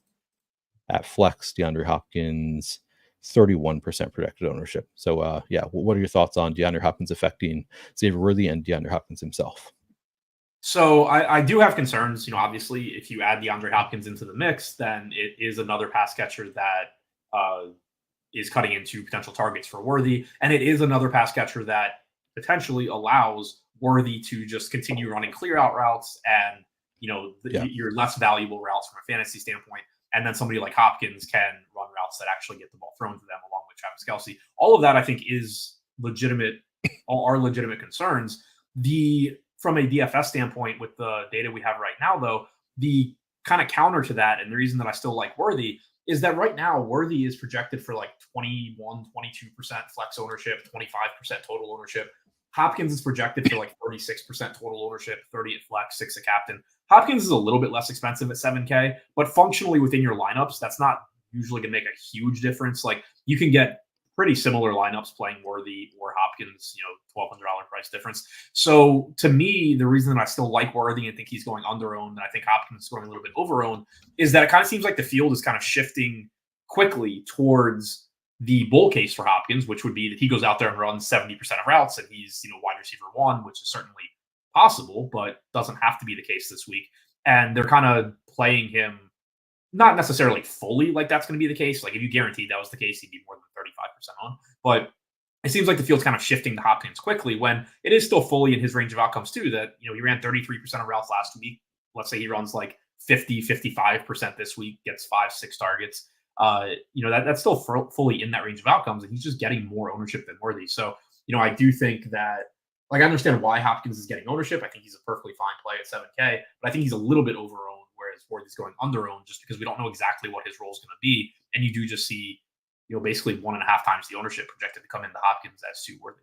At flex, DeAndre Hopkins, 31% projected ownership. So yeah, what are your thoughts on DeAndre Hopkins affecting Xavier Worthy and DeAndre Hopkins himself? So I do have concerns. Obviously, if you add DeAndre Hopkins into the mix, then it is another pass catcher that is cutting into potential targets for Worthy, and it is another pass catcher that potentially allows Worthy to just continue running clear out routes and your less valuable routes from a fantasy standpoint. And then somebody like Hopkins can run routes that actually get the ball thrown to them, along with Travis Kelce. All of that, I think, is legitimate. All are legitimate concerns. From a DFS standpoint, with the data we have right now, though, the kind of counter to that, and the reason that I still like Worthy, is that right now Worthy is projected for like 21, 22% flex ownership, 25% total ownership. Hopkins is projected for like 36% total ownership, 30 at flex, 6 at captain. Hopkins is a little bit less expensive at 7K, but functionally within your lineups, that's not usually going to make a huge difference. Like, you can get pretty similar lineups playing Worthy or Hopkins, $1,200 price difference. So to me, the reason that I still like Worthy and think he's going under-owned, and I think Hopkins is going a little bit over-owned, is that it kind of seems like the field is kind of shifting quickly towards the bull case for Hopkins, which would be that he goes out there and runs 70% of routes and he's, wide receiver 1, which is certainly possible, but doesn't have to be the case this week. And they're kind of playing him not necessarily fully like that's going to be the case. Like, if you guaranteed that was the case, he'd be more than 35% on. But it seems like the field's kind of shifting to Hopkins quickly, when it is still fully in his range of outcomes too. That, he ran 33% of routes last week. Let's say he runs like 50, 55% this week, gets 5-6 targets. That's still fully in that range of outcomes, and he's just getting more ownership than Worthy. So, I do think that, like, I understand why Hopkins is getting ownership. I think he's a perfectly fine play at 7K, but I think he's a little bit over-owned, whereas Worthy's going under-owned, just because we don't know exactly what his role is going to be. And you do just see, basically 1.5 times the ownership projected to come into Hopkins as to Worthy.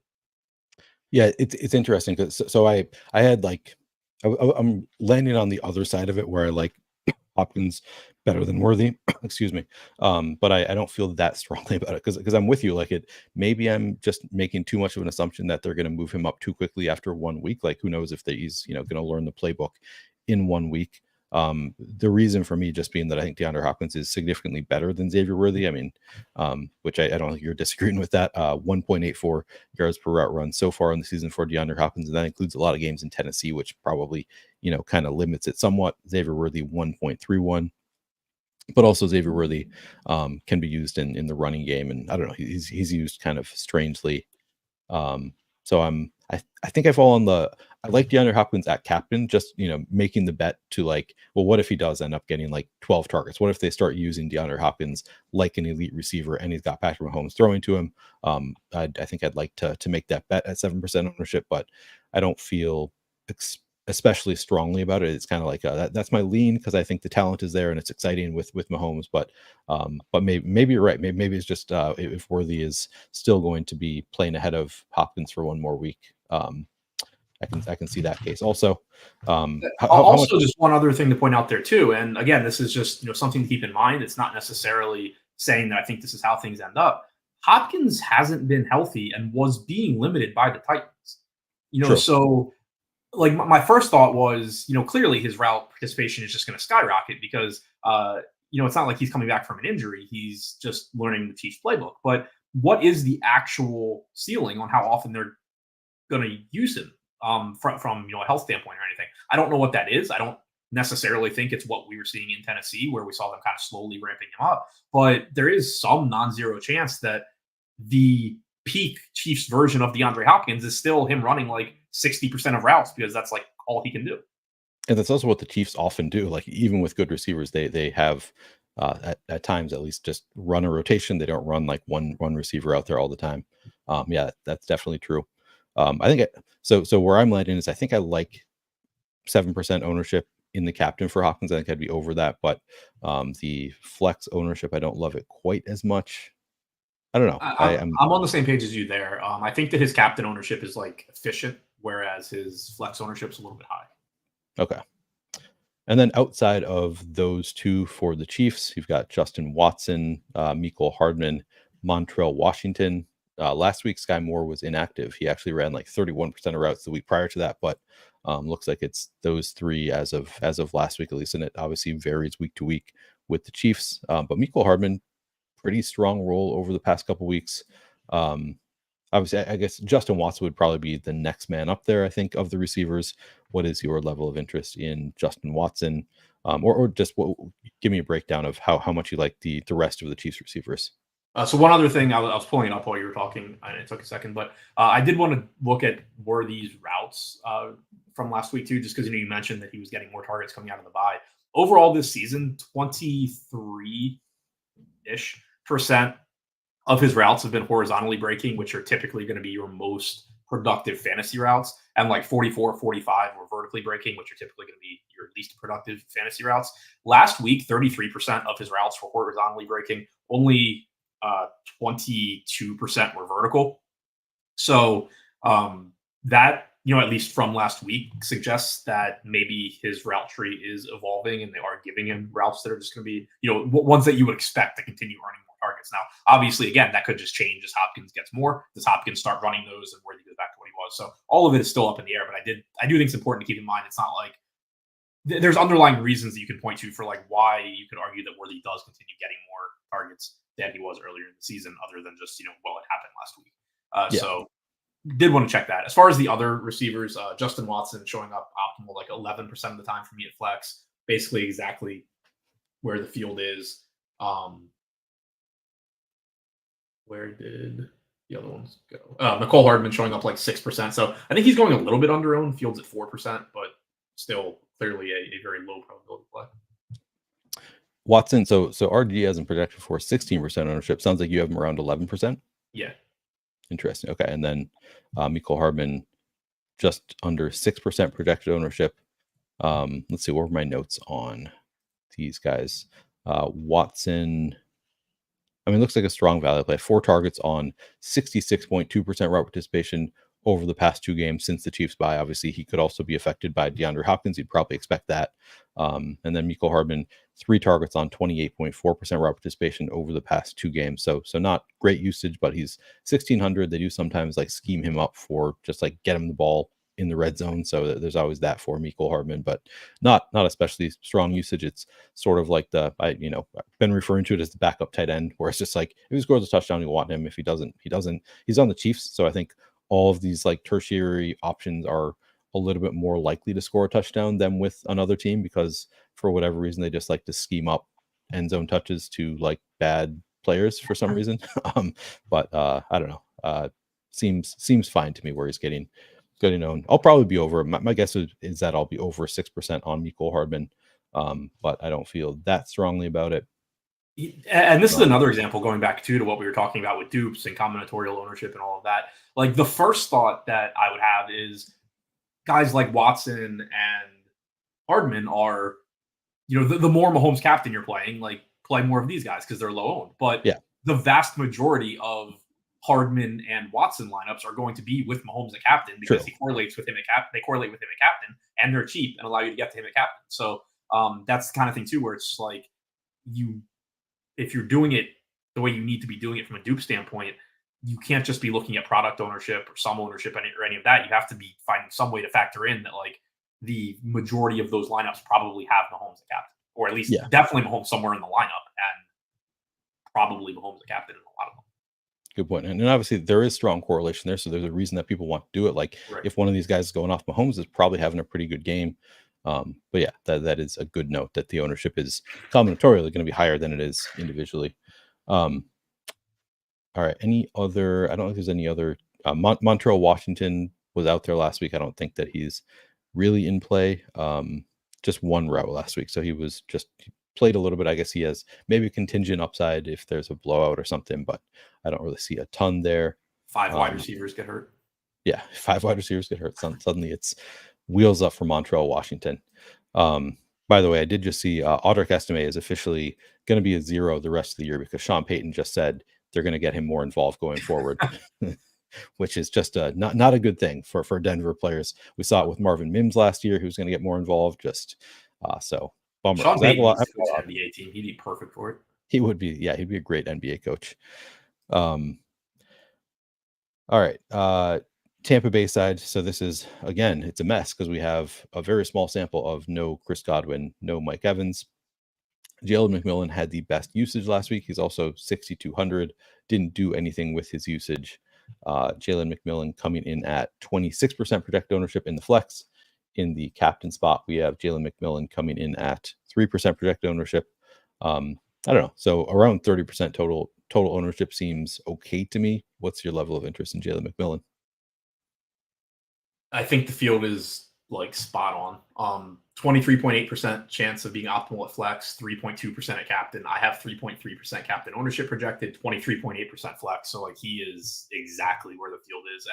Yeah, it's interesting because so I had like I'm landing on the other side of it where I like Hopkins better than Worthy. Excuse me. But I don't feel that strongly about it because I'm with you. Like, maybe I'm just making too much of an assumption that they're going to move him up too quickly after 1 week. Like, who knows if he's going to learn the playbook in 1 week. The reason for me just being that I think DeAndre Hopkins is significantly better than Xavier Worthy. I mean, which I don't think you're disagreeing with that. 1.84 yards per route run so far in the season for DeAndre Hopkins, and that includes a lot of games in Tennessee, which probably kind of limits it somewhat. Xavier Worthy 1.31. But also Xavier Worthy can be used in the running game, and I don't know, he's used kind of strangely. So I think I fall on I like DeAndre Hopkins at captain, just making the bet to, like, well, what if he does end up getting like 12 targets? What if they start using DeAndre Hopkins like an elite receiver and he's got Patrick Mahomes throwing to him? I think I'd like to make that bet at 7% ownership, but I don't feel especially strongly about it. It's kind of like that's my lean because I think the talent is there and it's exciting with Mahomes, but maybe you're right. Maybe it's just if Worthy is still going to be playing ahead of Hopkins for 1 more week. I can see that case also. Just one other thing to point out there too, and again, this is just something to keep in mind. It's not necessarily saying that I think this is how things end up. Hopkins hasn't been healthy and was being limited by the Titans. True. So, like, my first thought was, clearly his route participation is just going to skyrocket because, it's not like he's coming back from an injury. He's just learning the Chiefs playbook. But what is the actual ceiling on how often they're going to use him from a health standpoint or anything? I don't know what that is. I don't necessarily think it's what we were seeing in Tennessee, where we saw them kind of slowly ramping him up. But there is some non-zero chance that the peak Chiefs version of DeAndre Hopkins is still him running like 60% of routes, because that's like all he can do. And that's also what the Chiefs often do. Like, even with good receivers, they have at times at least just run a rotation. They don't run like one receiver out there all the time. Yeah, that's definitely true. I think so where I'm landing is I think I like 7% ownership in the captain for Hopkins. I think I'd be over that, but the flex ownership, I don't love it quite as much. I don't know. I'm on the same page as you there. I think that his captain ownership is like efficient, whereas his flex ownership is a little bit high. Okay. And then outside of those two for the Chiefs, you've got Justin Watson, Mecole Hardman, Montrell Washington. last week Sky Moore was inactive. He actually ran like 31% of routes the week prior to that, but looks like it's those three as of last week at least, and it obviously varies week to week with the Chiefs. But Mecole Hardman, pretty strong role over the past couple weeks. Obviously, I guess Justin Watson would probably be the next man up there, I think, of the receivers. What is your level of interest in Justin Watson? Or just give me a breakdown of how much you like the rest of the Chiefs receivers. So one other thing, I was pulling it up while you were talking, and it took a second, but I did want to look at were these routes from last week too, just because you mentioned that he was getting more targets coming out of the bye. Overall this season, 23-ish% of his routes have been horizontally breaking, which are typically going to be your most productive fantasy routes, and like 44, 45 were vertically breaking, which are typically going to be your least productive fantasy routes. Last week, 33% of his routes were horizontally breaking. Only 22% were vertical. So that, at least from last week, suggests that maybe his route tree is evolving and they are giving him routes that are just going to be, ones that you would expect to continue earning more targets. Now, obviously, again, that could just change as Hopkins gets more. Does Hopkins start running those and Worthy goes back to what he was? So all of it is still up in the air, but I do think it's important to keep in mind it's not like there's underlying reasons that you can point to for like why you could argue that Worthy does continue getting more targets than he was earlier in the season, other than just, it happened last week. So did want to check that. As far as the other receivers, Justin Watson showing up optimal like 11% of the time for me at flex, basically exactly where the field is. Where did the other ones go? Mecole Hardman showing up like 6%. So I think he's going a little bit under owned. Field's at 4%, but still clearly a very low probability play. Watson, so RG hasn't projected for 16% ownership. Sounds like you have him around 11%. Yeah. Interesting. Okay. And then Mecole Hardman, just under 6% projected ownership. Let's see, what were my notes on these guys? Watson, looks like a strong value play. 4 targets on 66.2% route participation over the past 2 games since the Chiefs bye. Obviously, he could also be affected by DeAndre Hopkins. You'd probably expect that. And then Mecole Hardman, 3 targets on 28.4% route participation over the past 2 games. So not great usage, but he's 1,600. They do sometimes like scheme him up for just like get him the ball in the red zone. So there's always that for Mecole Hardman, but not especially strong usage. It's sort of like I've been referring to it as the backup tight end, where it's just like if he scores a touchdown, you want him. If he doesn't, he doesn't. He's on the Chiefs, so I think all of these like tertiary options are a little bit more likely to score a touchdown than with another team, because for whatever reason they just like to scheme up end zone touches to like bad players for some reason. But I don't know. Seems fine to me where he's getting owned. I'll probably be over. My guess is that I'll be over 6% on Mecole Hardman, but I don't feel that strongly about it. And this is another example going back to what we were talking about with dupes and combinatorial ownership and all of that. Like the first thought that I would have is guys like Watson and Hardman are, the more Mahomes captain you're playing, like play more of these guys because they're low owned. But the vast majority of Hardman and Watson lineups are going to be with Mahomes at captain because he correlates with him at captain. They correlate with him at captain, and they're cheap and allow you to get to him at captain. So that's the kind of thing too, where it's like if you're doing it the way you need to be doing it from a dupe standpoint, you can't just be looking at product ownership or some ownership or any of that. You have to be finding some way to factor in that like the majority of those lineups probably have Mahomes at captain, or at least definitely Mahomes somewhere in the lineup, and probably Mahomes at captain in a lot of them. Good point. And obviously there is strong correlation there. So there's a reason that people want to do it. Like if one of these guys is going off, Mahomes is probably having a pretty good game. But yeah, that is a good note that the ownership is combinatorially going to be higher than it is individually. All right. Any other, I don't think there's any other, Montreal Washington was out there last week. I don't think that he's really in play. Just one route last week. So he played a little bit. I guess he has maybe contingent upside if there's a blowout or something, but I don't really see a ton there. 5 wide receivers get hurt. Yeah, 5 wide receivers get hurt. Suddenly it's wheels up for Montreal Washington. By the way, I did just see Audric Estime is officially going to be a 0 the rest of the year because Sean Payton just said they're going to get him more involved going forward, which is just not a good thing for Denver players. We saw it with Marvin Mims last year, who's going to get more involved. So bummer. Sean Payton needs to coach an NBA team. He'd be perfect for it. He would be, he'd be a great NBA coach. All right. Tampa Bay side. So this is, again, it's a mess because we have a very small sample of no Chris Godwin, no Mike Evans. Jalen McMillan had the best usage last week. He's also 6,200. Didn't do anything with his usage. Jalen McMillan coming in at 26% projected ownership in the flex. In the captain spot, we have Jalen McMillan coming in at 3% projected ownership. I don't know. So around 30% total ownership seems okay to me. What's your level of interest in Jalen McMillan? I think the field is like spot on. 23.8% chance of being optimal at flex, 3.2% at captain. I have 3.3% captain ownership projected, 23.8% flex. So like he is exactly where the field is.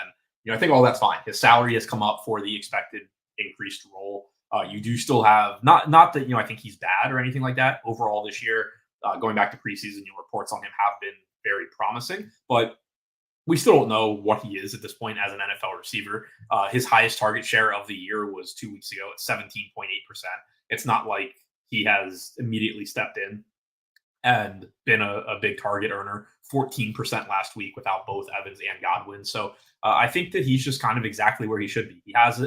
And I think all that's fine. His salary has come up for the expected increased role. You do still have not that I think he's bad or anything like that overall this year. Going back to preseason, reports on him have been very promising, but we still don't know what he is at this point as an NFL receiver. His highest target share of the year was 2 weeks ago at 17.8%. It's not like he has immediately stepped in and been a big target earner. 14% last week without both Evans and Godwin. So I think that he's just kind of exactly where he should be. He has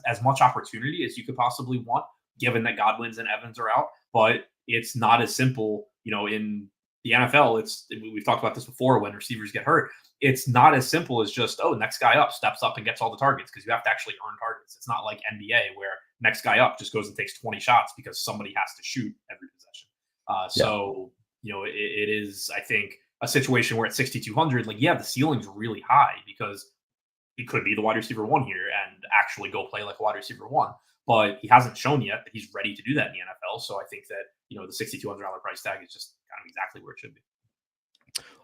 as much opportunity as you could possibly want, given that Godwin's and Evans are out. But it's not as simple, in the NFL. We've talked about this before when receivers get hurt. It's not as simple as just, next guy up steps up and gets all the targets, because you have to actually earn targets. It's not like NBA where next guy up just goes and takes 20 shots because somebody has to shoot every possession. So it is, I think, a situation where at 6,200, the ceiling's really high because he could be the wide receiver one here and actually go play like a wide receiver one. But he hasn't shown yet that he's ready to do that in the NFL. So I think that, the $6,200 price tag is just kind of exactly where it should be.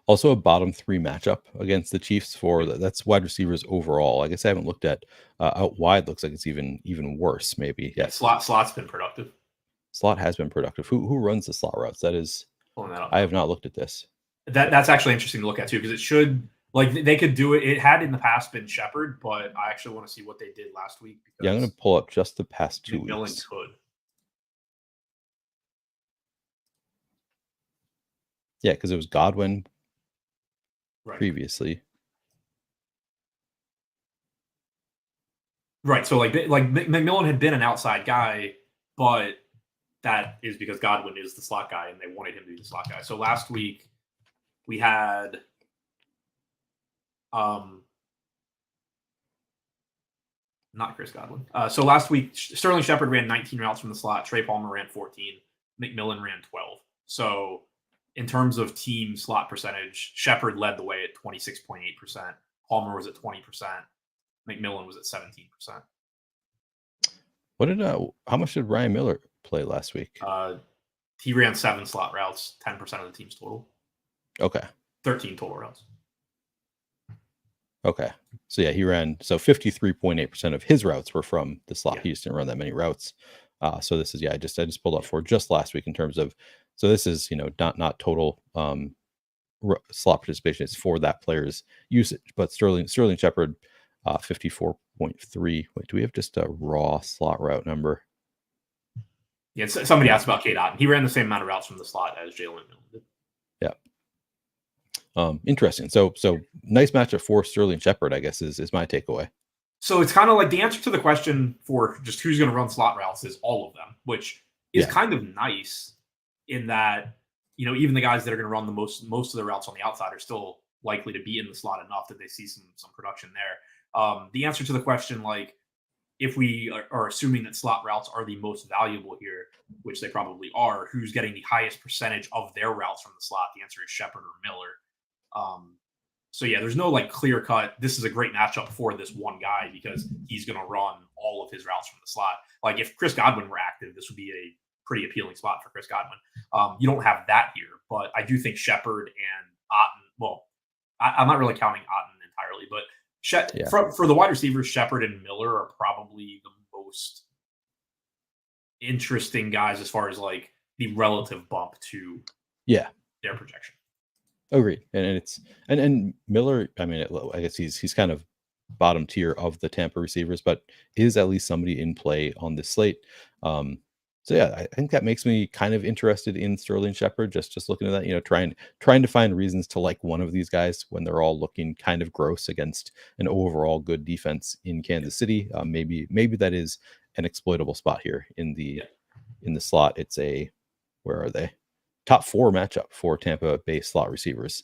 Also a bottom three matchup against the Chiefs that's wide receivers overall. I guess I haven't looked at out wide. Looks like it's even worse. Maybe. Yeah. Slot's been productive. Slot has been productive. Who runs the slot routes? That is, I have not looked at this. That's actually interesting to look at too, because it should, they could do it. It had in the past been Shepard, but I actually want to see what they did last week. Yeah, I'm going to pull up just the past 2 McMillan weeks. Could. Yeah, because it was Godwin right. previously. Right. So like McMillan had been an outside guy, but that is because Godwin is the slot guy and they wanted him to be the slot guy. So last week we had not Chris Godwin. So last week Sterling Shepard ran 19 routes from the slot. Trey Palmer ran 14. McMillan ran 12. So in terms of team slot percentage, Shepard led the way at 26.8%. Palmer was at 20%. McMillan was at 17%. How much did Ryan Miller play last week? He ran 7 slot routes, 10% of the team's total. Okay. 13 total routes. Okay. So yeah, he ran 53.8% of his routes were from the slot. Yeah. He just didn't run that many routes. So this is I just pulled up for just last week in terms of, so this is not total slot participation. It's for that player's usage. But Sterling Shepard 54.3. Wait, do we have just a raw slot route number? Yeah, somebody asked about K-Dot. He ran the same amount of routes from the slot as Jalen did. Yeah. Interesting. So nice matchup for Sterling Shepard, I guess, is my takeaway. So it's kind of like the answer to the question for just who's going to run slot routes is all of them, which is kind of nice in that, even the guys that are going to run the most of the routes on the outside are still likely to be in the slot enough that they see some production there. The answer to the question, if we are assuming that slot routes are the most valuable here, which they probably are, who's getting the highest percentage of their routes from the slot? The answer is Shepard or Miller. So yeah, there's no clear cut. This is a great matchup for this one guy because he's going to run all of his routes from the slot. If Chris Godwin were active, this would be a pretty appealing spot for Chris Godwin. You don't have that here, but I do think Shepard and Otten. Well, I'm not really counting Otten entirely, but for the wide receivers, Shepard and Miller are probably the most interesting guys as far as the relative bump to their projection. Agreed. And Miller, I mean, I guess he's kind of bottom tier of the Tampa receivers, but is at least somebody in play on this slate. So yeah, I think that makes me kind of interested in Sterling Shepard. Just looking at that, trying to find reasons to like one of these guys when they're all looking kind of gross against an overall good defense in Kansas City. Maybe that is an exploitable spot here in the Yeah. slot. It's where are they? Top 4 matchup for Tampa Bay slot receivers.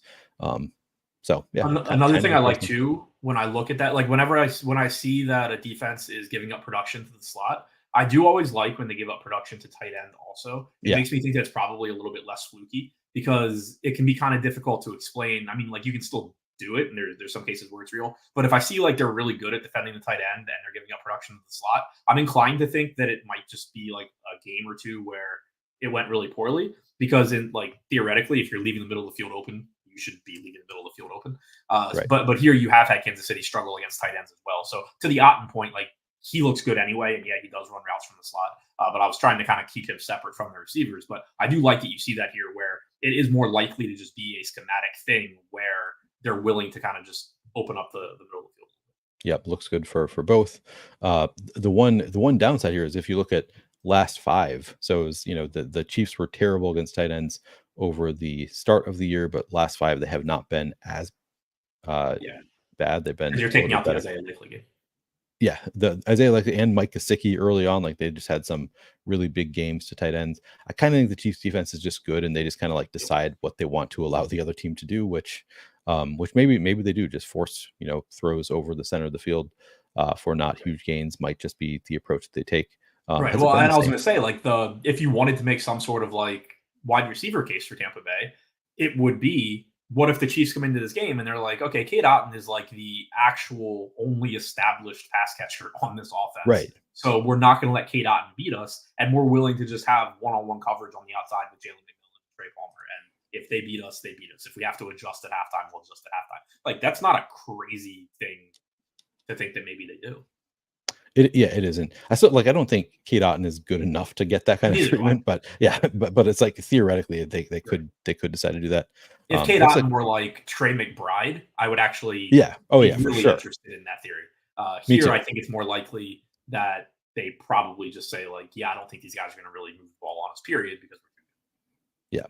So yeah, Another kind of thing I like interesting. too, when I look at that, like whenever when I see that a defense is giving up production to the slot, I do always like when they give up production to tight end also. It Yeah, makes me think that it's probably a little bit less fluky because it can be kind of difficult to explain. I mean, like you can still do it, and there's some cases where it's real. But if I see like they're really good at defending the tight end and they're giving up production to the slot, I'm inclined to think that it might just be like a game or two where it went really poorly. Because in like theoretically, if you're leaving the middle of the field open, you should be leaving the middle of the field open. right. But here you have had Kansas City struggle against tight ends as well. So to the Otten point, like he looks good anyway, and yeah, he does run routes from the slot. But I was trying to kind of keep him separate from the receivers. But I do like that you see that here, where it is more likely to just be a schematic thing where they're willing to kind of just open up the middle of the field. Yep, looks good for both. The one downside here is if you look at last 5. So it was, the Chiefs were terrible against tight ends over the start of the year, but last 5 they have not been as Yeah, bad. They've been because you're a little taking bit out the better. Isaiah Likely game. Yeah, the Isaiah Likely and Mike Gesicki early on, like they just had some really big games to tight ends. I kind of think the Chiefs defense is just good, and they just kind of like decide what they want to allow the other team to do, which maybe they do just force throws over the center of the field for not huge gains. Might just be the approach that they take. Right. Has it Well, been and the I was same? going to say, like if you wanted to make some sort of like wide receiver case for Tampa Bay, it would be what if the Chiefs come into this game and they're like, okay, Cade Otton is like the actual only established pass catcher on this offense. Right. So we're not going to let Cade Otton beat us, and we're willing to just have one-on-one coverage on the outside with Jalen McMillan and Trey Palmer. And if they beat us, they beat us. If we have to adjust at halftime, we'll adjust at halftime. Like that's not a crazy thing to think that maybe they do. It isn't. I don't think Kate Otten is good enough to get that kind of Neither do I. treatment, but yeah, but it's like theoretically they Right. could decide to do that. If Cade Looks like Otton were like Trey McBride, I would actually yeah. Oh be yeah, for really sure. interested in that theory. Me Here, too. I think it's more likely that they probably just say like, yeah, I don't think these guys are going to really move the ball on us. Period, because Yeah.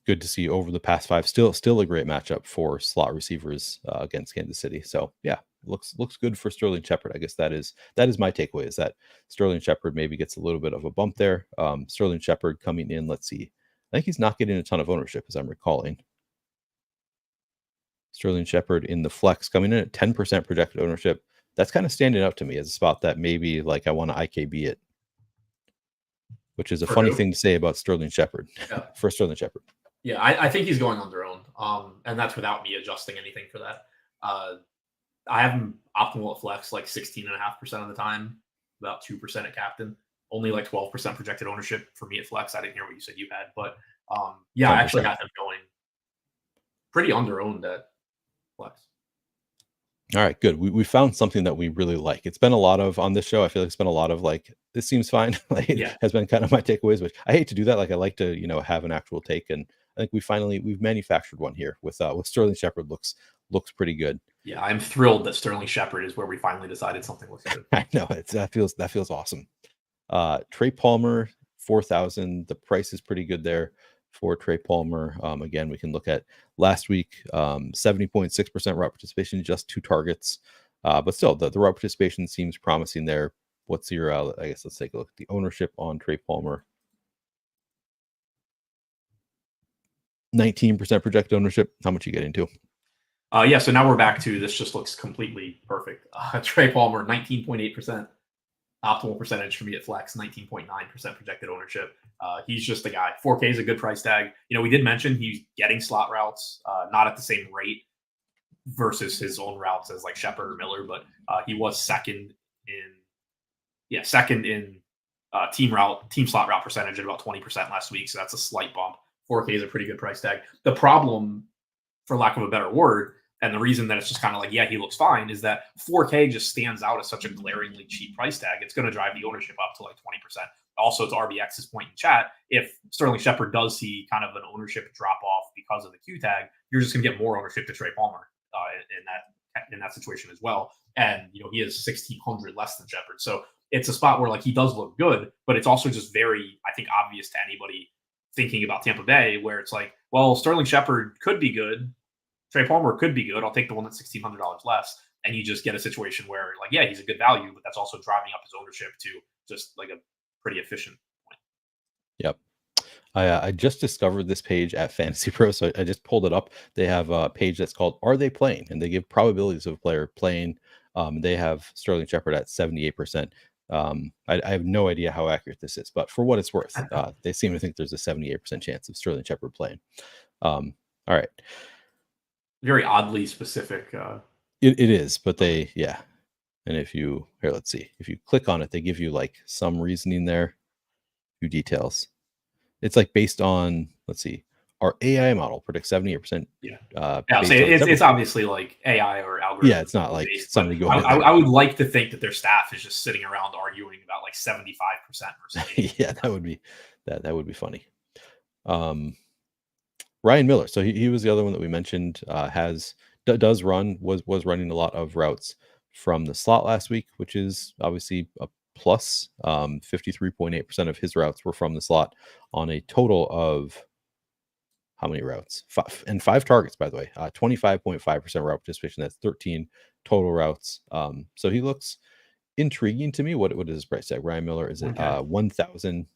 Good to see over the past 5. Still a great matchup for slot receivers against Kansas City. So yeah, looks good for Sterling Shepard. I guess that is my takeaway is that Sterling Shepard maybe gets a little bit of a bump there. Sterling Shepard coming in. Let's see. I think he's not getting a ton of ownership, as I'm recalling. Sterling Shepard in the flex coming in at 10% projected ownership. That's kind of standing out to me as a spot that maybe like I want to IKB it, which is a for funny who? thing to say about Sterling Shepard Yeah, for Sterling Shepard. yeah, I think he's going on their own, and that's without me adjusting anything for that. I have him optimal at flex like 16.5% of the time, about 2% at captain, only like 12% projected ownership for me at flex. I didn't hear what you said you had, but yeah, I actually 10%. have him going pretty under owned at flex. All right, good. We found something that we really like. It's been a lot of on this show. I feel like it's been a lot of like this seems fine. Like it Yeah, has been kind of my takeaways, which I hate to do that. Like I like to have an actual take, and I think we've manufactured one here with Sterling Shepard. Looks pretty good. yeah, I'm thrilled that Sterling Shepard is where we finally decided something looks good. I know that feels awesome. Trey Palmer 4,000. The price is pretty good there for Trey Palmer. Again, we can look at last week 70.6% route participation, just 2 targets, but still the route participation seems promising there. What's your? I guess let's take a look at the ownership on Trey Palmer. 19% projected ownership. How much you get into? Yeah, so now we're back to this. Just looks completely perfect. Trey Palmer, 19.8%. Optimal percentage for me at flex, 19.9% projected ownership. He's just the guy. 4K is a good price tag. We did mention he's getting slot routes, not at the same rate versus his own routes as like Shepard or Miller, but he was second in team slot route percentage at about 20% last week. So that's a slight bump. 4K is a pretty good price tag. The problem, for lack of a better word, and the reason that it's just kind of like, yeah, he looks fine, is that 4K just stands out as such a glaringly cheap price tag. It's going to drive the ownership up to like 20%. Also, to RBX's point in chat, if Sterling Shepard does see kind of an ownership drop off because of the Q tag, you're just going to get more ownership to Trey Palmer in that situation as well. And he is 1,600 less than Shepard. So it's a spot where like he does look good, but it's also just very, I think, obvious to anybody thinking about Tampa Bay, where it's like, well, Sterling Shepard could be good, Trey Palmer could be good. I'll take the one that's $1,600 less, and you just get a situation where like, yeah, he's a good value, but that's also driving up his ownership to just like a pretty efficient point. Yep. I just discovered this page at Fantasy Pro, so I just pulled it up. They have a page that's called "Are They Playing?" and they give probabilities of a player playing. They have Sterling Shepard at 78%. I have no idea how accurate this is, but for what it's worth, they seem to think there's a 78% chance of Sterling Shepard playing. All right. Very oddly specific. It is, but they, yeah. And if you, here, let's see. If you click on it, they give you like some reasoning there, few details. It's like based on, let's see, our AI model predicts 78%. Yeah. Based on it's obviously like AI or algorithm. Yeah, it's not like based, somebody but going. I would like to think that their staff is just sitting around arguing about like 75% versus 80%. Yeah, that would be funny. Ryan Miller, so he was the other one that we mentioned. Was running a lot of routes from the slot last week, which is obviously a plus. 53.8% of his routes were from the slot on a total of how many routes? Five targets, by the way. 25.5% route participation. That's 13 total routes. So he looks intriguing to me. What is his price tag? Ryan Miller is at 1,000,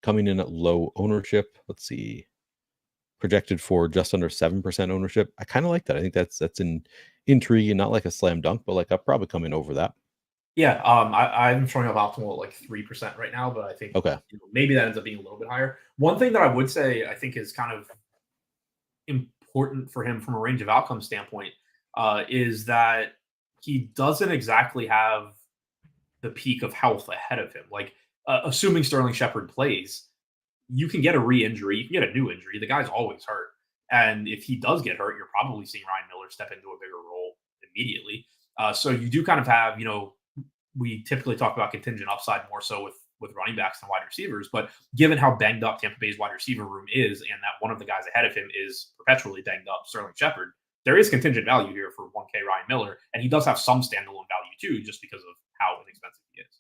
coming in at low ownership. Let's see. Projected for just under 7% ownership. I kind of like that. I think that's an intriguing, not like a slam dunk, but like I'll probably come in over that. Yeah, I'm showing up optimal at like 3% right now, but I think maybe that ends up being a little bit higher. One thing that I would say I think is kind of important for him from a range of outcome standpoint is that he doesn't exactly have the peak of health ahead of him. Like assuming Sterling Shepard plays, you can get a re-injury, you can get a new injury. The guy's always hurt. And if he does get hurt, you're probably seeing Ryan Miller step into a bigger role immediately. So you do kind of have, we typically talk about contingent upside more so with running backs than wide receivers. But given how banged up Tampa Bay's wide receiver room is, and that one of the guys ahead of him is perpetually banged up, Sterling Shepard, there is contingent value here for 1K Ryan Miller. And he does have some standalone value too, just because of how inexpensive he is.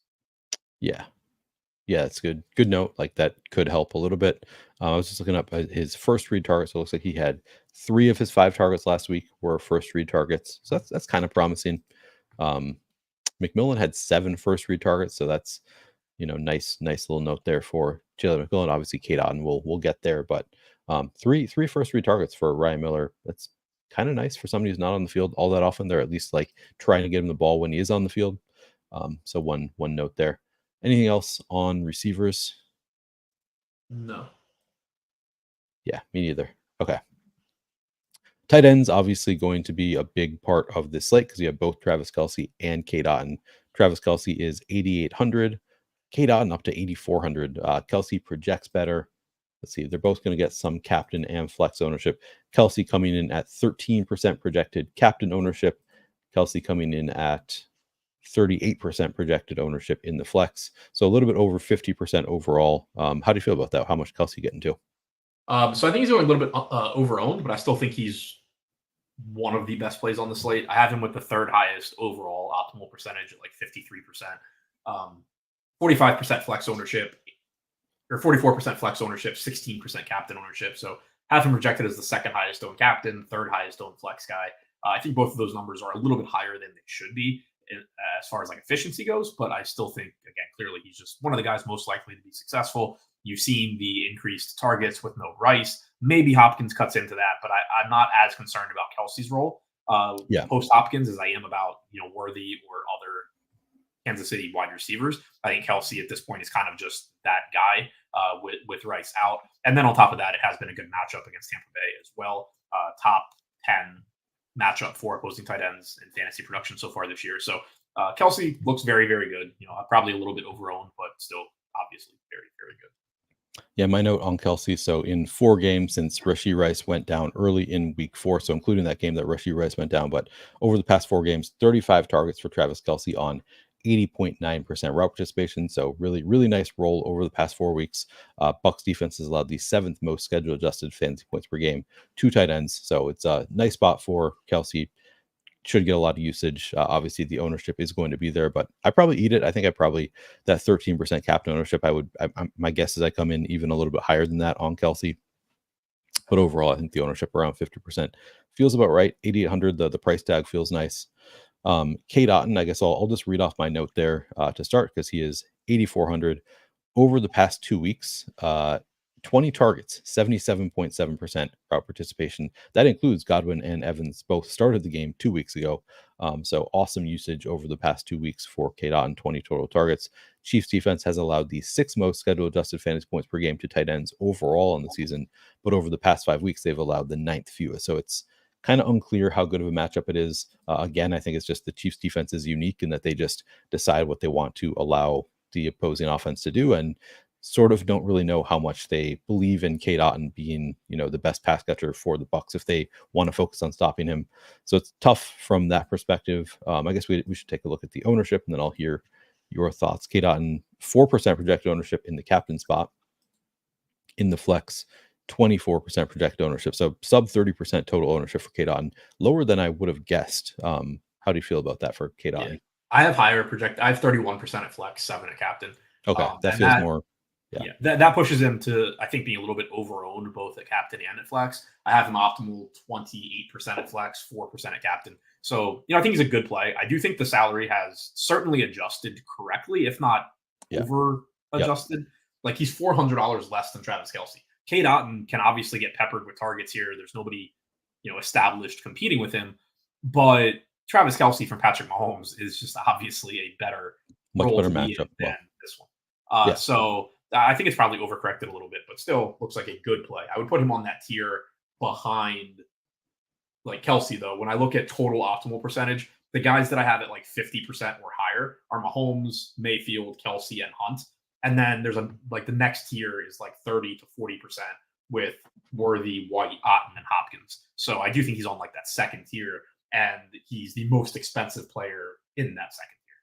Yeah, it's good. Good note. Like that could help a little bit. I was just looking up his first read targets. So it looks like he had 3 of his 5 targets last week were first read targets. So that's kind of promising. McMillan had 7 first read targets. So that's, nice little note there for Jalen McMillan. Obviously, Kate Otten will get there, but 3 first read targets for Ryan Miller. That's kind of nice for somebody who's not on the field all that often. They're at least like trying to get him the ball when he is on the field. So one note there. Anything else on receivers? No. Yeah, me neither. Okay. Tight ends obviously going to be a big part of this slate because you have both Travis Kelce and Kate Otten. Travis Kelce is 8,800. Kate Otten up to 8,400. Kelce projects better. Let's see. They're both going to get some captain and flex ownership. Kelce coming in at 13% projected captain ownership. Kelce coming in at 38% projected ownership in the flex. So a little bit over 50% overall. How do you feel about that? How much Kelce getting to? So I think he's going a little bit over-owned, but I still think he's one of the best plays on the slate. I have him with the 3rd highest overall optimal percentage at like 53%. 45% flex ownership, or 44% flex ownership, 16% captain ownership. So have him projected as the 2nd highest owned captain, 3rd highest owned flex guy. I think both of those numbers are a little bit higher than they should be as far as like efficiency goes, but I still think, again, clearly he's just one of the guys most likely to be successful. You've seen the increased targets with no Rice. Maybe Hopkins cuts into that, but I'm not as concerned about Kelce's role post Hopkins as I am about Worthy or other Kansas City wide receivers. I think Kelce at this point is kind of just that guy with Rice out. And then on top of that, it has been a good matchup against Tampa Bay as well. Top 10 matchup for opposing tight ends in fantasy production so far this year. So Kelce looks very, very good. Probably a little bit over-owned, but still obviously very, very good. Yeah, my note on Kelce. So in 4 games since Rashee Rice went down early in week 4, so including that game that Rashee Rice went down, but over the past 4 games, 35 targets for Travis Kelce on 80.9% route participation. So really, really nice roll over the past 4 weeks. Bucs defense has allowed the 7th most schedule adjusted fantasy points per game to tight ends. So it's a nice spot for Kelce. should get a lot of usage. Obviously, the ownership is going to be there, but I probably eat it. I think I probably that 13% capped ownership. My guess is I come in even a little bit higher than that on Kelce. But overall, I think the ownership around 50% feels about right. 8,800, the price tag feels nice. Kate Otten, I guess I'll just read off my note there to start because he is 8,400 over the past 2 weeks. 20 targets, 77.7% route participation. That includes Godwin and Evans, both started the game 2 weeks ago. So awesome usage over the past 2 weeks for Kate Otten, 20 total targets. Chiefs defense has allowed the 6th most schedule adjusted fantasy points per game to tight ends overall in the season, but over the past 5 weeks, they've allowed the 9th fewest. So it's kind of unclear how good of a matchup it is. Again, I think it's just the Chiefs defense is unique in that they just decide what they want to allow the opposing offense to do, and sort of don't really know how much they believe in Kate Otten being, the best pass catcher for the Bucs if they want to focus on stopping him. So it's tough from that perspective. I guess we should take a look at the ownership, and then I'll hear your thoughts. Kate Otten, 4% projected ownership in the captain spot. In the flex, 24% projected ownership. So sub 30% total ownership for Kate Otten, lower than I would have guessed. How do you feel about that for Kate Otten? Yeah. I have higher project. I have 31% at flex, 7 at captain. Okay, that feels more. Yeah, that pushes him to, I think, being a little bit overowned both at captain and at flex. I have him optimal 28% at flex, 4% at captain. So, I think he's a good play. I do think the salary has certainly adjusted correctly, if not over adjusted. Like he's $400 less than Travis Kelce. Kate Otten can obviously get peppered with targets here. There's nobody, established competing with him. But Travis Kelce from Patrick Mahomes is just obviously a much better matchup than this one. So I think it's probably overcorrected a little bit, but still looks like a good play. I would put him on that tier behind like Kelce, though. When I look at total optimal percentage, the guys that I have at like 50% or higher are Mahomes, Mayfield, Kelce, and Hunt. And then there's the next tier is like 30 to 40% with Worthy, White, Otten, and Hopkins. So I do think he's on like that second tier, and he's the most expensive player in that second tier.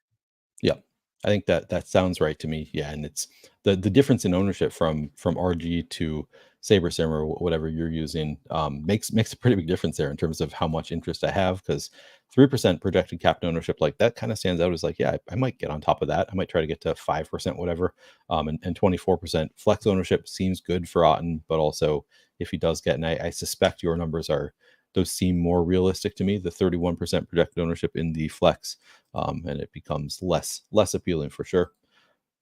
Yeah. I think that sounds right to me. Yeah, and it's the difference in ownership from RG to Saber Sim or whatever you're using makes a pretty big difference there in terms of how much interest I have, because 3% projected captain ownership, like that kind of stands out as like, yeah, I might get on top of that. I might try to get to 5%, whatever. And 24% flex ownership seems good for Otten, but also if he does get, and I suspect your numbers those seem more realistic to me, the 31% projected ownership in the flex, and it becomes less appealing for sure.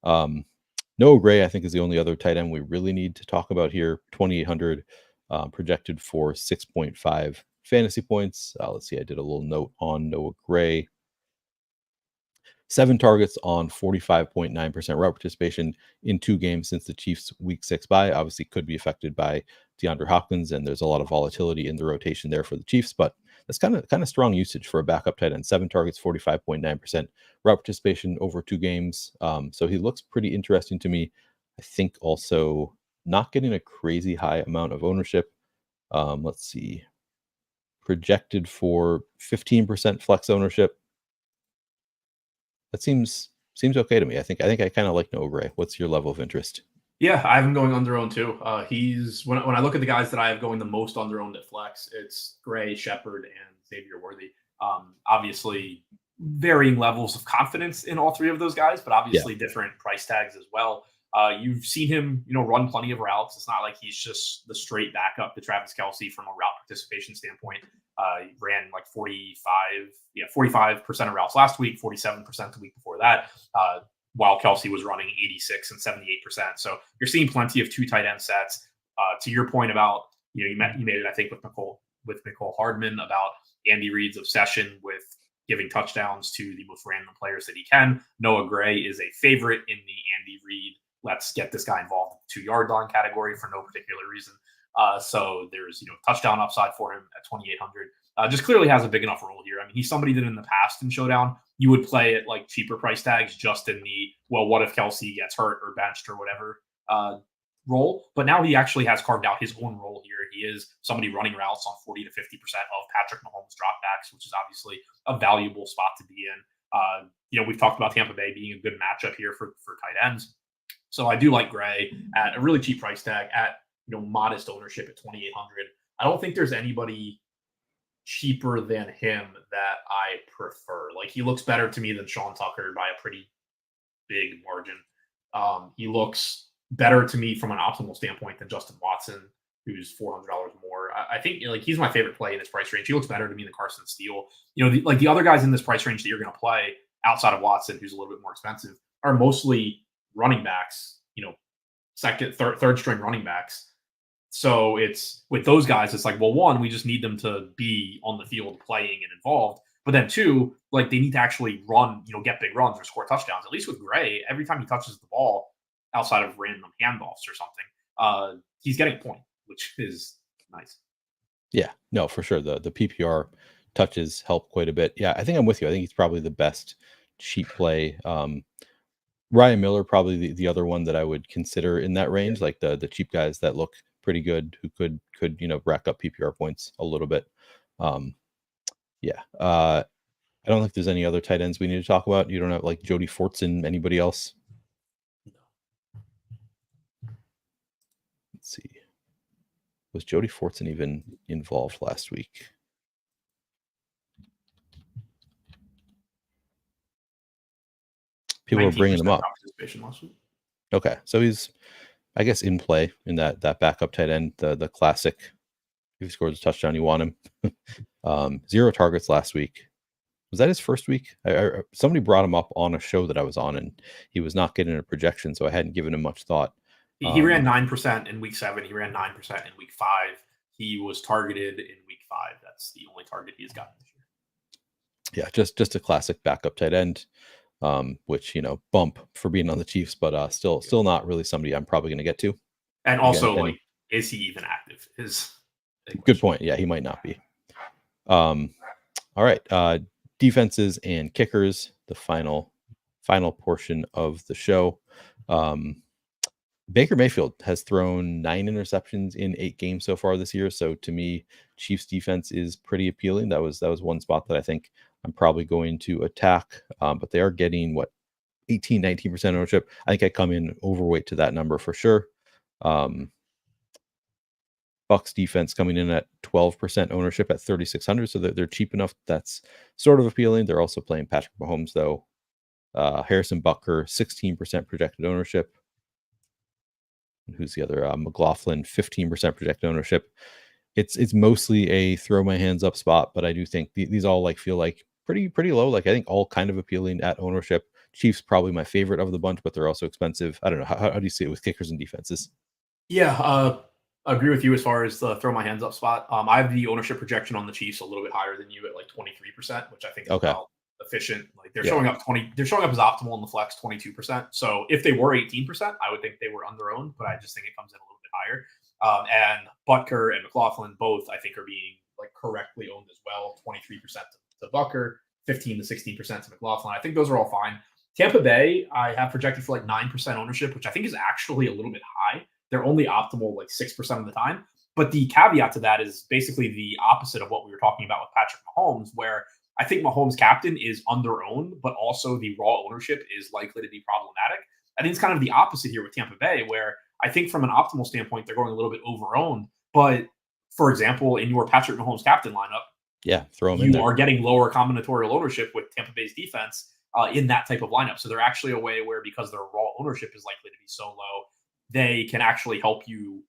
Noah Gray, I think, is the only other tight end we really need to talk about here. 2,800 projected for 6.5 fantasy points. Let's see, I did a little note on Noah Gray. 7 targets on 45.9% route participation in 2 games since the Chiefs' Week 6 bye. Obviously, could be affected by DeAndre Hopkins, and there's a lot of volatility in the rotation there for the Chiefs. But that's kind of strong usage for a backup tight end. 7 targets, 45.9% route participation over 2 games. So he looks pretty interesting to me. I think also not getting a crazy high amount of ownership. Let's see, projected for 15% flex ownership. That seems okay to me. I think I kind of like Noah Gray. What's your level of interest? Yeah, I have him going under owned too. He's when I look at the guys that I have going the most under owned at flex, it's Gray, Shepard, and Xavier Worthy. Obviously, varying levels of confidence in all 3 of those guys, but obviously different price tags as well. You've seen him, run plenty of routes. It's not like he's just the straight backup to Travis Kelce from a route participation standpoint. He ran like 45% of routes last week, 47% the week before that, while Kelce was running 86 and 78%. So you're seeing plenty of 2 tight end sets. To your point about, you made it, I think, with Nicole Hardman about Andy Reid's obsession with giving touchdowns to the most random players that he can. Noah Gray is a favorite in the Andy Reid, let's get this guy involved in the 2-yard line category for no particular reason. So there's, touchdown upside for him at 2,800. Just clearly has a big enough role here. I mean, he's somebody that in the past in Showdown, you would play at like cheaper price tags just in the, well, what if Kelce gets hurt or benched or whatever role. But now he actually has carved out his own role here. He is somebody running routes on 40 to 50% of Patrick Mahomes dropbacks, which is obviously a valuable spot to be in. We've talked about Tampa Bay being a good matchup here for tight ends. So I do like Gray at a really cheap price tag at, modest ownership at 2,800. I don't think there's anybody cheaper than him that I prefer. Like, he looks better to me than Sean Tucker by a pretty big margin. He looks better to me from an optimal standpoint than Justin Watson, who's $400 more. I think like he's my favorite play in this price range. He looks better to me than Carson Steele. Like the other guys in this price range that you're going to play outside of Watson, who's a little bit more expensive, are mostly running backs. Second, third string running backs. So it's with those guys, it's like, well, one, we just need them to be on the field playing and involved. But then two, like they need to actually run, get big runs or score touchdowns. At least with Gray, every time he touches the ball, outside of random handoffs or something, he's getting a point, which is nice. Yeah, no, for sure. The PPR touches help quite a bit. Yeah, I think I'm with you. I think he's probably the best cheap play. Ryan Miller, probably the other one that I would consider in that range, like the cheap guys that look pretty good, who could rack up PPR points a little bit. Yeah. I don't think there's any other tight ends we need to talk about. You don't have like Jody Fortson, anybody else? Let's see. Was Jody Fortson even involved last week? People are bringing him up. Okay, so he's, I guess, in play in that backup tight end, the classic. If he scores a touchdown, you want him. 0 targets last week. Was that his first week? Somebody brought him up on a show that I was on, and he was not getting a projection, so I hadn't given him much thought. He ran 9% in week 7. He ran 9% in week 5. He was targeted in week 5. That's the only target he has gotten this year. Yeah, just a classic backup tight end. Which bump for being on the Chiefs, but still not really somebody I'm probably going to get to. And also, is he even active? Good point. Yeah, he might not be. All right, defenses and kickers, the final portion of the show. Baker Mayfield has thrown 9 interceptions in 8 games so far this year. So to me, Chiefs defense is pretty appealing. That was one spot that I think I'm probably going to attack. But they are getting 18-19% ownership. I think I come in overweight to that number for sure. Bucs defense coming in at 12% ownership at 3,600. So they're cheap enough. That's sort of appealing. They're also playing Patrick Mahomes though. Harrison Butker, 16% projected ownership. Who's the other? McLaughlin, 15% projected ownership. It's mostly a throw my hands up spot, but I do think these all feel like pretty low. Like I think all kind of appealing at ownership. Chiefs probably my favorite of the bunch, but they're also expensive. I don't know. How do you see it with kickers and defenses? Yeah, I agree with you as far as the throw my hands up spot. I have the ownership projection on the Chiefs a little bit higher than you at like 23%, which I think is about efficient. Like they're showing up they're showing up as optimal in the flex 22%. So if they were 18%, I would think they were under-owned, but I just think it comes in a little bit higher. And Butker and McLaughlin both I think are being correctly owned as well. 23% to Butker, 15 to 16% to McLaughlin. I think those are all fine. Tampa Bay, I have projected for 9% ownership, which I think is actually a little bit high. They're only optimal 6% of the time. But the caveat to that is basically the opposite of what we were talking about with Patrick Mahomes, where I think Mahomes' captain is under-owned, but also the raw ownership is likely to be problematic. I think it's kind of the opposite here with Tampa Bay, where I think from an optimal standpoint, they're going a little bit over-owned. But, for example, in your Patrick Mahomes captain lineup, throw him in there. You are getting lower combinatorial ownership with Tampa Bay's defense in that type of lineup. So they're actually a way where, because their raw ownership is likely to be so low, they can actually help you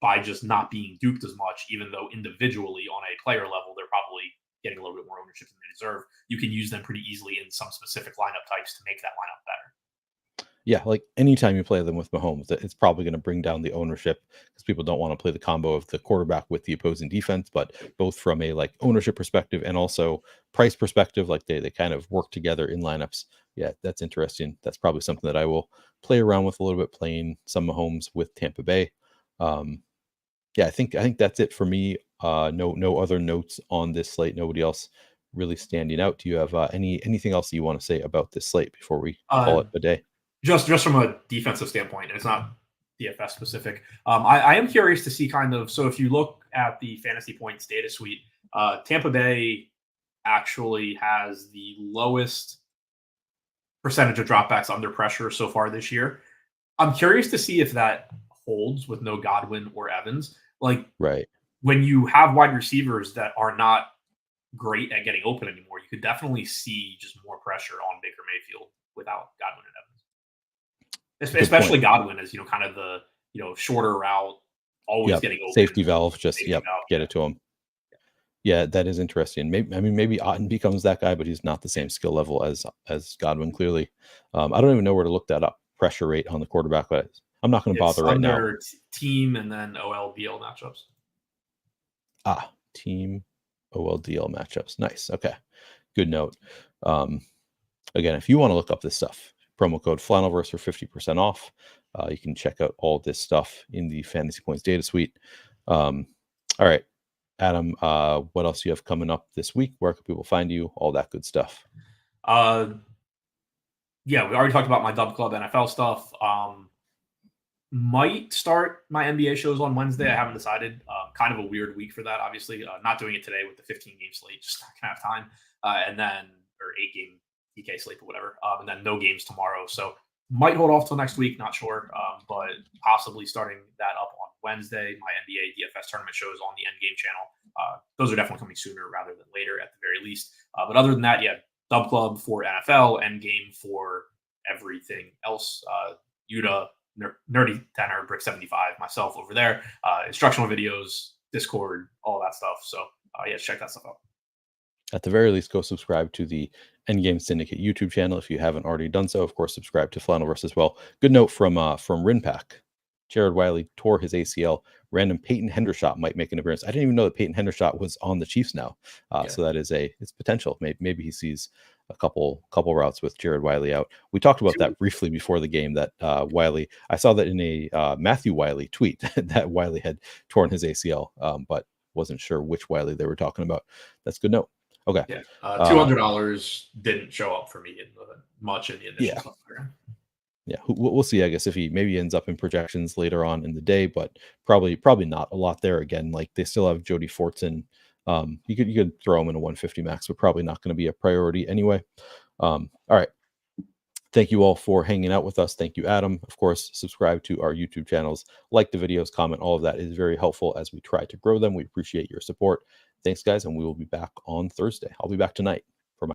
by just not being duped as much, even though individually on a player level, they're probably getting a little bit more ownership than they deserve. You can use them pretty easily in some specific lineup types to make that lineup better. Yeah, anytime you play them with Mahomes, it's probably going to bring down the ownership because people don't want to play the combo of the quarterback with the opposing defense, but both from a ownership perspective and also price perspective, they kind of work together in lineups. Yeah, that's interesting. That's probably something that I will play around with a little bit, playing some Mahomes with Tampa Bay. I think that's it for me. No other notes on this slate. Nobody else really standing out. Do you have anything else that you want to say about this slate before we call it a day? Just from a defensive standpoint, and it's not DFS specific. I am curious to see so if you look at the fantasy points data suite, Tampa Bay actually has the lowest percentage of dropbacks under pressure so far this year. I'm curious to see if that holds with no Godwin or Evans. Right. when you have wide receivers that are not great at getting open anymore, you could definitely see just more pressure on Baker Mayfield without Godwin and Evans. Especially Godwin is, kind of the, shorter route, always getting open. Safety valve, just get it to him. Yeah, that is interesting. Maybe Otten becomes that guy, but he's not the same skill level as Godwin, clearly. I don't even know where to look that up. Pressure rate on the quarterback, but I'm not going to bother right now. Team and then OLDL matchups. Team OLDL matchups. Nice. Okay. Good note. Again, if you want to look up this stuff, promo code Flannelverse for 50% off. You can check out all this stuff in the Fantasy Points data suite. All right. Adam, what else do you have coming up this week? Where can people find you? All that good stuff. Yeah, we already talked about my Dub Club NFL stuff. Might start my NBA shows on Wednesday. I haven't decided. Kind of a weird week for that, obviously. Not doing it today with the 15-game slate, just not gonna have time. And then, or 8-game DK slate or whatever. And then no games tomorrow. So might hold off till next week, not sure. But possibly starting that up on Wednesday. My NBA DFS tournament shows on the Endgame channel. Those are definitely coming sooner rather than later at the very least. But other than that, yeah, Dub Club for NFL, Endgame for everything else. Yuta, Nerdy Tenor, Brick 75, myself over there. Instructional videos, Discord, all that stuff. So yeah, check that stuff out. At the very least, go subscribe to the Endgame Syndicate YouTube channel if you haven't already done so. Of course, subscribe to Flannelverse as well. Good note from Rinpack. Jared Wiley tore his ACL. Random Peyton Hendershot might make an appearance. I didn't even know that Peyton Hendershot was on the Chiefs now. So that is it's potential. Maybe he sees a couple routes with Jared Wiley out. We talked about that briefly before the game, that Wiley, I saw that in a Matthew Wiley tweet that Wiley had torn his ACL, but wasn't sure which Wiley they were talking about. That's good note. Okay. Yeah. $200 didn't show up for me much in the initial stuff. Yeah, we'll see. I guess if he maybe ends up in projections later on in the day, but probably not a lot there. Again, like they still have Jody Fortson. You could throw him in a 150 max, but probably not going to be a priority anyway. All right. Thank you all for hanging out with us. Thank you, Adam. Of course, subscribe to our YouTube channels, like the videos, comment. All of that is very helpful as we try to grow them. We appreciate your support. Thanks, guys, and we will be back on Thursday. I'll be back tonight.